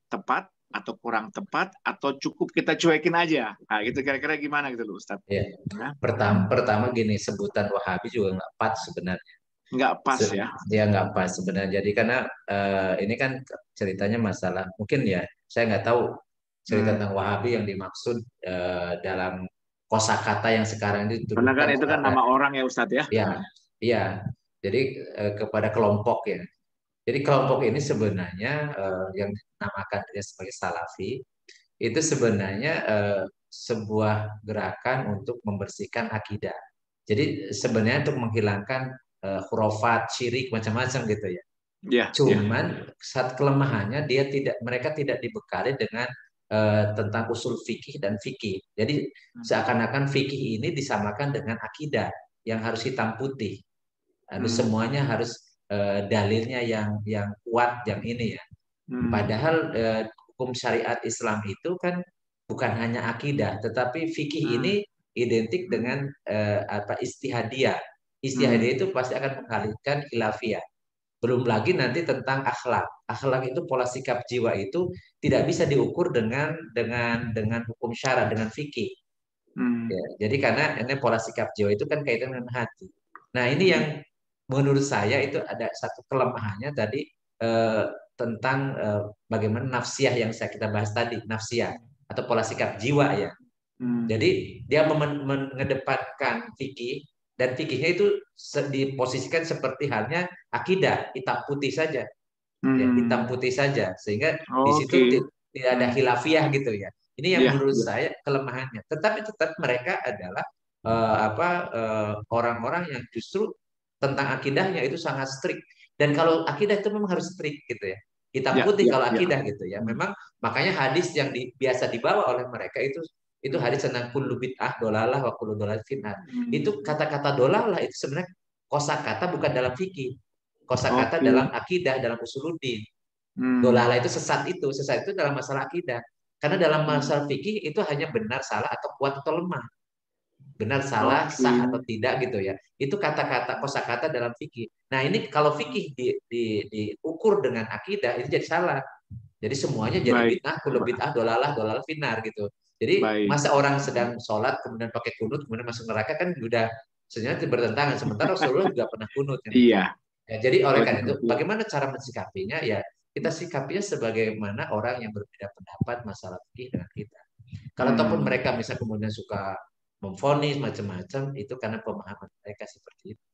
tepat atau kurang tepat atau cukup kita cuekin aja. Nah, gitu kira-kira gimana gitu loh, Ustaz? Ya. Pertama gini, sebutan Wahabi juga nggak pas sebenarnya. Nggak pas ya? Dia nggak pas sebenarnya. Jadi karena ini kan ceritanya masalah, mungkin ya saya nggak tahu cerita tentang Wahabi yang dimaksud dalam kosakata yang sekarang ini. Karena kan itu kan nama orang ya Ustadz ya? Iya. Jadi kepada kelompok ya. Jadi kelompok ini sebenarnya yang dinamakan sebagai Salafi itu sebenarnya sebuah gerakan untuk membersihkan akidah. Jadi sebenarnya untuk menghilangkan khurafat, syirik macam-macam gitu ya. Cuman saat kelemahannya mereka tidak dibekali dengan tentang usul fikih dan fikih. Jadi seakan-akan fikih ini disamakan dengan akidah yang harus hitam putih. Semuanya harus dalilnya yang kuat yang ini ya. Padahal hukum syariat Islam itu kan bukan hanya akidah, tetapi fikih ini identik dengan istihadiyah. Istihadiyah itu pasti akan mengalihkan khilafiyah. Belum lagi nanti tentang akhlak. Akhlak itu pola sikap jiwa itu tidak bisa diukur dengan hukum syara, dengan fikih. Ya, jadi karena ini pola sikap jiwa itu kan kaitan dengan hati. Nah, ini yang menurut saya itu ada satu kelemahannya tadi tentang bagaimana nafsiyah yang kita bahas tadi, nafsiyah atau pola sikap jiwa ya. Jadi dia mengedepankan fikih, dan fikihnya itu diposisikan seperti halnya akidah, hitam putih saja. Ya, hitam putih saja, sehingga di situ tidak ada khilafiyah gitu ya. Ini yang menurut saya kelemahannya. Tetapi tetap mereka adalah orang-orang yang justru tentang akidahnya itu sangat strict. Dan kalau akidah itu memang harus strict gitu ya. Hitam putih kalau akidah gitu ya. Memang makanya hadis yang biasa dibawa oleh mereka itu hadis tentang kullu bid'ah dolalah wa kullu dolalatin finnar. Itu kata-kata dolalah itu sebenarnya kosakata bukan dalam fikih. Kosakata dalam akidah, dalam usuluddin. Dolalah itu sesat itu dalam masalah akidah. Karena dalam masalah fikih itu hanya benar, salah, atau kuat atau lemah. Benar, salah, sah atau tidak gitu ya. Itu kata-kata kosakata dalam fikih. Nah ini kalau fikih diukur dengan akidah itu jadi salah. Jadi semuanya jadi bid'ah, kullu bid'ah dolalah finnar gitu. Jadi masa orang sedang sholat kemudian pakai kunut kemudian masuk neraka kan udah sebenarnya bertentangan. Sementara Rasulullah juga pernah kunut. Kan? Iya. Ya, jadi oleh karena itu bagaimana cara mensikapinya ya kita sikapinya sebagaimana orang yang berbeda pendapat masalah fikih dengan kita. Kalau ataupun mereka misalnya kemudian suka memvonis macam-macam itu karena pemahaman mereka seperti itu.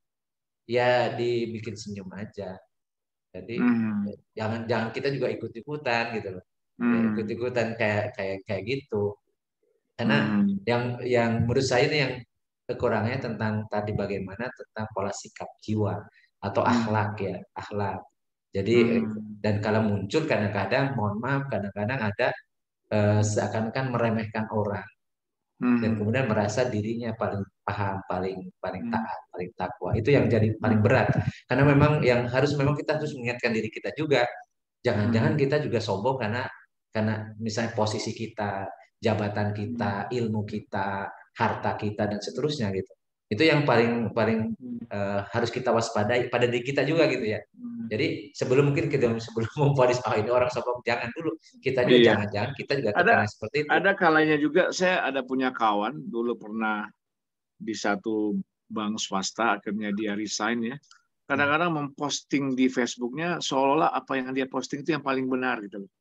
Ya dibikin senyum aja. Jadi jangan kita juga ikut-ikutan gitu loh. Ya, ikut-ikutan kayak gitu. Karena yang menurut saya ini yang kekurangannya tentang tadi bagaimana tentang pola sikap jiwa atau akhlak ya, akhlak. Jadi dan kalau muncul kadang-kadang mohon maaf kadang-kadang ada seakan-akan meremehkan orang. Dan kemudian merasa dirinya paling paham, paling taat, paling takwa. Itu yang jadi paling berat. Karena memang kita harus mengingatkan diri kita juga. Jangan-jangan kita juga sombong karena misalnya posisi kita, jabatan kita, ilmu kita, harta kita dan seterusnya gitu. Itu yang paling harus kita waspadai pada diri kita juga gitu ya. Jadi sebelum memvonis ini orang sombong, jangan dulu. Kita juga jangan-jangan kita juga terkena seperti itu. Ada kalanya juga saya ada punya kawan dulu pernah di satu bank swasta, akhirnya dia resign ya. Kadang-kadang memposting di Facebooknya seolah-olah apa yang dia posting itu yang paling benar gitu loh.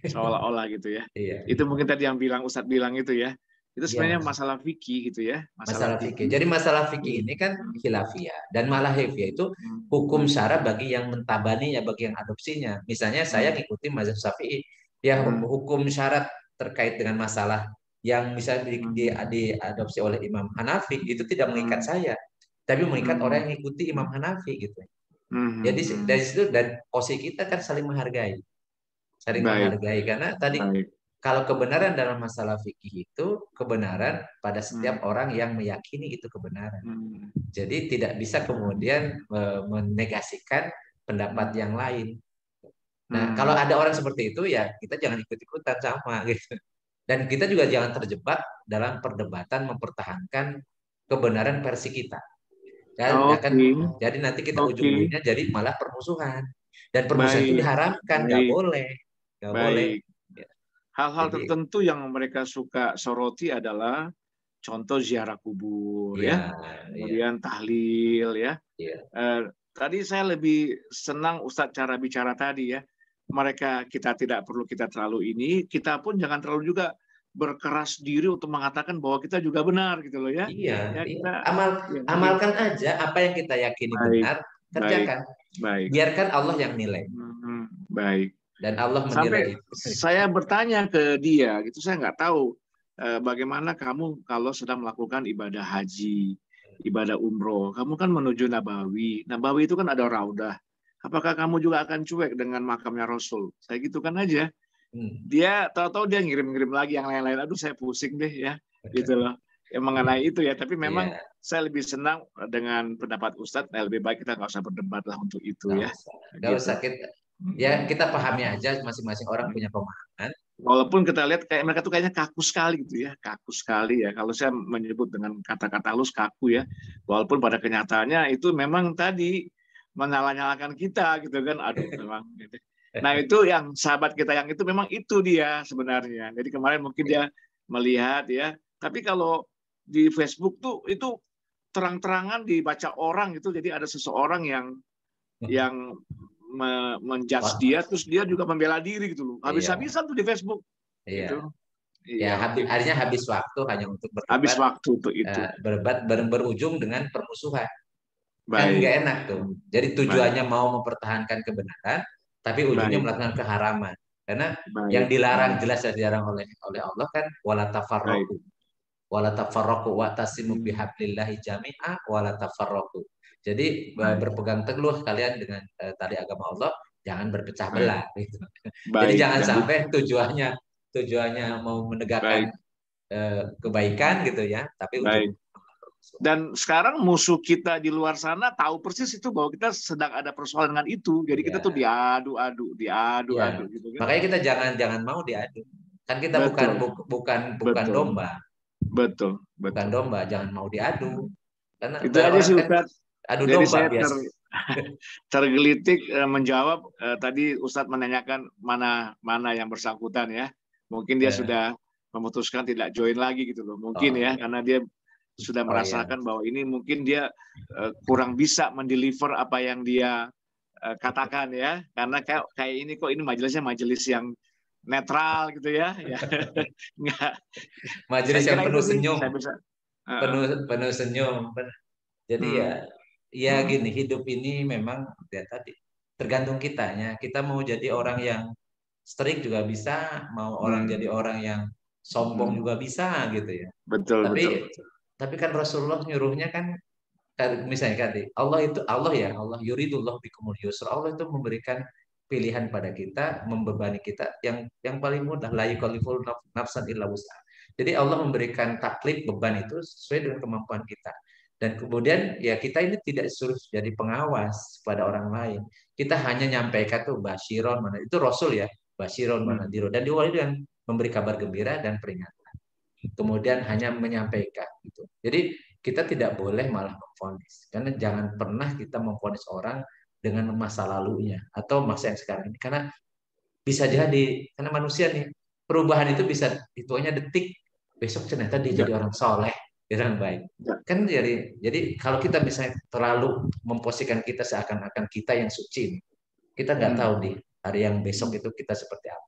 Seolah-olah gitu ya. Itu mungkin tadi yang Ustadz bilang itu ya. Itu sebenarnya masalah fikih gitu ya. Masalah fikih. Jadi masalah fikih ini kan khilafiyah dan malah hifiyah itu hukum syara bagi yang mentabaninya, bagi yang adopsinya. Misalnya saya ngikuti mazhab Syafi'i, ya hukum syarat terkait dengan masalah yang misalnya diadopsi oleh Imam Hanafi itu tidak mengikat saya, tapi mengikat orang yang mengikuti Imam Hanafi gitu. Jadi dari situ dan posisi kita kan saling menghargai. Menghargai karena tadi kalau kebenaran dalam masalah fikih itu kebenaran pada setiap orang yang meyakini itu kebenaran. Jadi tidak bisa kemudian menegasikan pendapat yang lain. Nah, kalau ada orang seperti itu ya kita jangan ikut-ikutan sama gitu. Dan kita juga jangan terjebak dalam perdebatan mempertahankan kebenaran versi kita. Jadi nanti kita ujung-ujungnya jadi malah permusuhan. Dan permusuhan itu diharamkan, nggak boleh. Nggak boleh. Hal-hal tertentu yang mereka suka soroti adalah contoh ziarah kubur, kemudian tahlil, ya. Tadi saya lebih senang Ustadz cara bicara tadi ya. Kita tidak perlu kita terlalu kita pun jangan terlalu juga berkeras diri untuk mengatakan bahwa kita juga benar gitu loh ya. Amalkan aja apa yang kita yakini benar, kerjakan. Biarkan Allah yang nilai. Baik. Dan Allah menilai itu. Saya bertanya ke dia, gitu saya nggak tahu bagaimana kamu kalau sedang melakukan ibadah haji, ibadah umroh, kamu kan menuju Nabawi. Nabawi itu kan ada raudah. Apakah kamu juga akan cuek dengan makamnya Rasul? Saya gitukan aja. Dia tahu-tahu dia ngirim-ngirim lagi yang lain-lain. Aduh saya pusing deh ya, gitu loh. Yang mengenai itu ya. Tapi memang saya lebih senang dengan pendapat Ustadz. Lebih baik kita nggak usah berdebat lah untuk itu ya. Nggak usah kita pahami aja masing-masing orang punya pemahaman. Walaupun kita lihat kayak mereka tuh kayaknya kaku sekali gitu ya, kaku sekali ya. Kalau saya menyebut dengan kata-kata halus kaku ya. Walaupun pada kenyataannya itu memang tadi menyala-nyalakan kita gitu kan. Aduh memang. Gitu. Nah itu yang sahabat kita yang itu memang itu dia sebenarnya. Jadi kemarin mungkin dia melihat ya. Tapi kalau di Facebook tuh itu terang-terangan dibaca orang gitu. Jadi ada seseorang yang menjudge dia, terus dia juga membela diri gitu loh. Habis-habisan tuh di Facebook. Iya. Gitu. Ya, akhirnya habis waktu hanya untuk berdebat. Habis waktu untuk itu. Berdebat berujung dengan permusuhan. Kan Baik. nggak enak tuh. Jadi tujuannya mau mempertahankan kebenaran, tapi ujungnya melakukan keharaman. Karena yang dilarang jelas dilarang oleh Allah kan wala tafarraqu. Wala tafarraqu wa tasimu bihablillahi jami'a wala tafarraqu. Jadi berpegang teguh kalian dengan tali agama Allah, jangan berpecah belah gitu. Jadi jangan sampai tujuannya mau menegakkan kebaikan gitu ya, tapi ujung. Dan sekarang musuh kita di luar sana tahu persis itu bahwa kita sedang ada persoalan dengan itu. Jadi kita tuh diadu-adu gitu kan. Makanya kita jangan mau diadu. Kan kita bukan domba. Betul. Bukan domba, jangan mau diadu. Karena itu aja sih Ustadz. Adu jadi domba saya biasa. tergelitik menjawab tadi Ustadz menanyakan mana yang bersangkutan ya. Mungkin dia sudah memutuskan tidak join lagi gitu loh. Mungkin karena dia sudah merasakan bahwa ini mungkin dia kurang bisa mendeliver apa yang dia katakan ya, karena kayak ini kok ini majelisnya majelis yang netral gitu ya. Nggak. Majelis yang penuh senyum, penuh senyum. Jadi ya gini, hidup ini memang ya tadi tergantung kitanya. Kita mau jadi orang yang strict juga bisa, mau orang jadi orang yang sombong juga bisa gitu ya. Betul. Tapi kan Rasulullah nyuruhnya kan misalnya tadi Allah yuridullah bikumul yusra. Allah itu memberikan pilihan pada kita, membebani kita yang paling mudah, la yukallifu nafsan illa wus'aha. Jadi Allah memberikan taklif beban itu sesuai dengan kemampuan kita. Dan kemudian ya kita ini tidak disuruh jadi pengawas pada orang lain. Kita hanya nyampaikan tuh basyiron mana itu Rasul ya, basyiron mana diro, dan diwali dengan memberi kabar gembira dan peringatan. Kemudian hanya menyampaikan gitu. Jadi kita tidak boleh malah memvonis, karena jangan pernah kita memvonis orang dengan masa lalunya atau masa yang sekarang ini, karena bisa jadi karena manusia nih perubahan itu bisa hitungannya detik, besok ternyata dia jadi orang soleh, orang baik kan. Jadi kalau kita misalnya terlalu memposisikan kita seakan-akan kita yang suci, kita nggak tahu di hari yang besok itu kita seperti apa.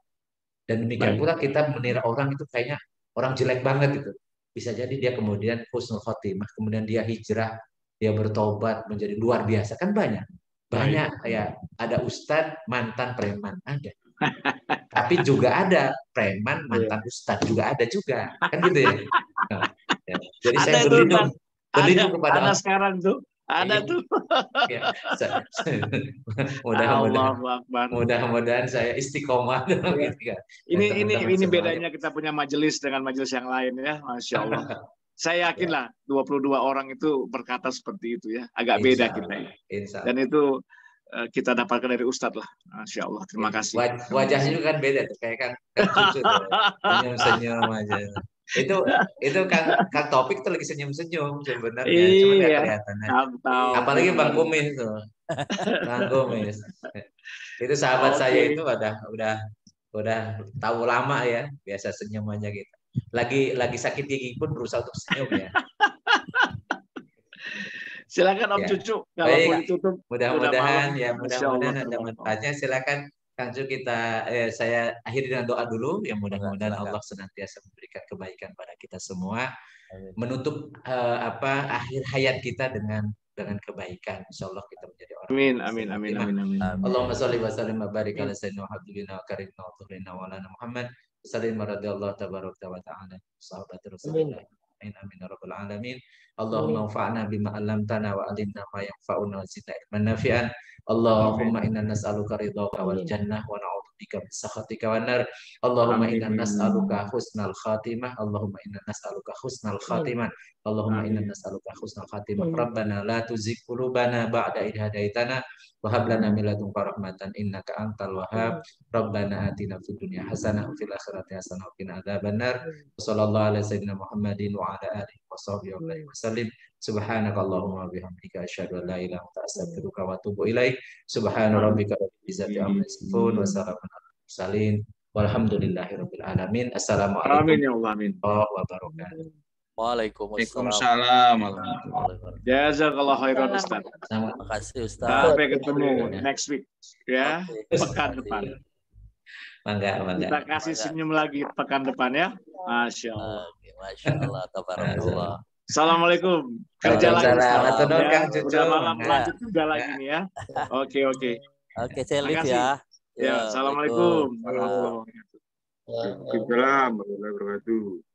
Dan demikian pula kita menilai orang itu kayaknya orang jelek banget gitu. Bisa jadi dia kemudian husnul khotimah, kemudian dia hijrah, dia bertobat menjadi luar biasa. Kan banyak kayak ada ustadz mantan preman ada. Tapi juga ada preman mantan ustadz juga ada juga. Kan gitu ya. Jadi saya berlindung kepada Allah sekarang tuh. Ada tuh. Ya, mudah-mudahan saya istiqomah dalam gitu. Ini bedanya kita punya majelis dengan majelis yang lain ya, Masya Allah. Saya yakin lah 22 orang itu berkata seperti itu ya, agak beda kita ya. Dan itu kita dapatkan dari Ustadz lah, Masya Allah. Terima kasih. Wajahnya juga kan beda tuh, kayak kan cucu senyum-senyum aja. Itu kan Topik tuh lagi senyum-senyum sebenarnya, cuma nggak kelihatan aja. Apalagi Bang Kumis tuh, Bang Kumis itu sahabat saya itu udah tahu lama ya, biasa senyum aja gitu. Lagi sakit gigi pun berusaha untuk senyum ya. Silakan Om Cucu kalau mau ditutup. Mudah-mudahan ada manfaatnya. Silakan Kang Cu, saya akhiri dengan doa dulu. Ya mudah-mudahan Allah senantiasa memberikan kebaikan pada kita semua. Menutup akhir hayat kita dengan kebaikan. Insyaallah kita menjadi orang. Amin. Allahumma sholli wa sallim wa barik ala sayyidina wa habibina wa karimna wa tuhrina wa lana Muhammad. Sallim radhiyallahu tabaraka wa ta'ala sahabat Rasulullah. Amin ya rabbal alamin. Allahumma anfa'na bima 'allamtana wa 'allimna ma yanfa'una wa zidna ilman nafi'an. Allahumma inna nas'aluka ridhaka wal jannah wa na'udzubika min sakhatika wan nar. Allahumma inna nas'aluka husnal khatimah. Allahumma inna nas'aluka husnal khatimah. Allahumma inna nas'aluka husnal khatimah. Rabbana la tuzigh qulubana ba'da idh hadaitana wa hab lana min ladunka rahmatan innaka antal wahhab. Rabbana atina fid dunya hasanah wa fil akhirati hasanah wa qina adzabannar. Wassallallahu ala sayyidina Muhammadin wa ala alihi washabbihi wasallim. Subhanaka Allahumma bihamdika asyhadu an la ilaha illa anta astaghfiruka wa atubu ilaik. Subhana rabbika rabbil izzati amma yasifun wa salamun alal mursalin walhamdulillahi rabbil alamin. Assalamualaikum warahmatullahi wabarakatuh. Waalaikumsalam warahmatullahi wabarakatuh. Jazakallah khairan Ustaz. Terima kasih Ustaz. Sampai ketemu next week ya, Oke, pekan terima depan. kasih. Mangga, mangga. Kita kasih senyum lagi pekan depan ya. Masya Allah. Oke, Masya Allah, tabarakallah. Assalamualaikum. Kerja lagi. Waalaikumsalam. Ustaz. Matur nuwun, Ya, Kang Cucu. udah malam Mangga. lanjut juga lagi nih ya. Oke. Oke, saya live Makasih. ya. Ya, assalamualaikum Waalaikumsalam. warahmatullahi wabarakatuh. Waalaikumsalam warahmatullahi wabarakatuh.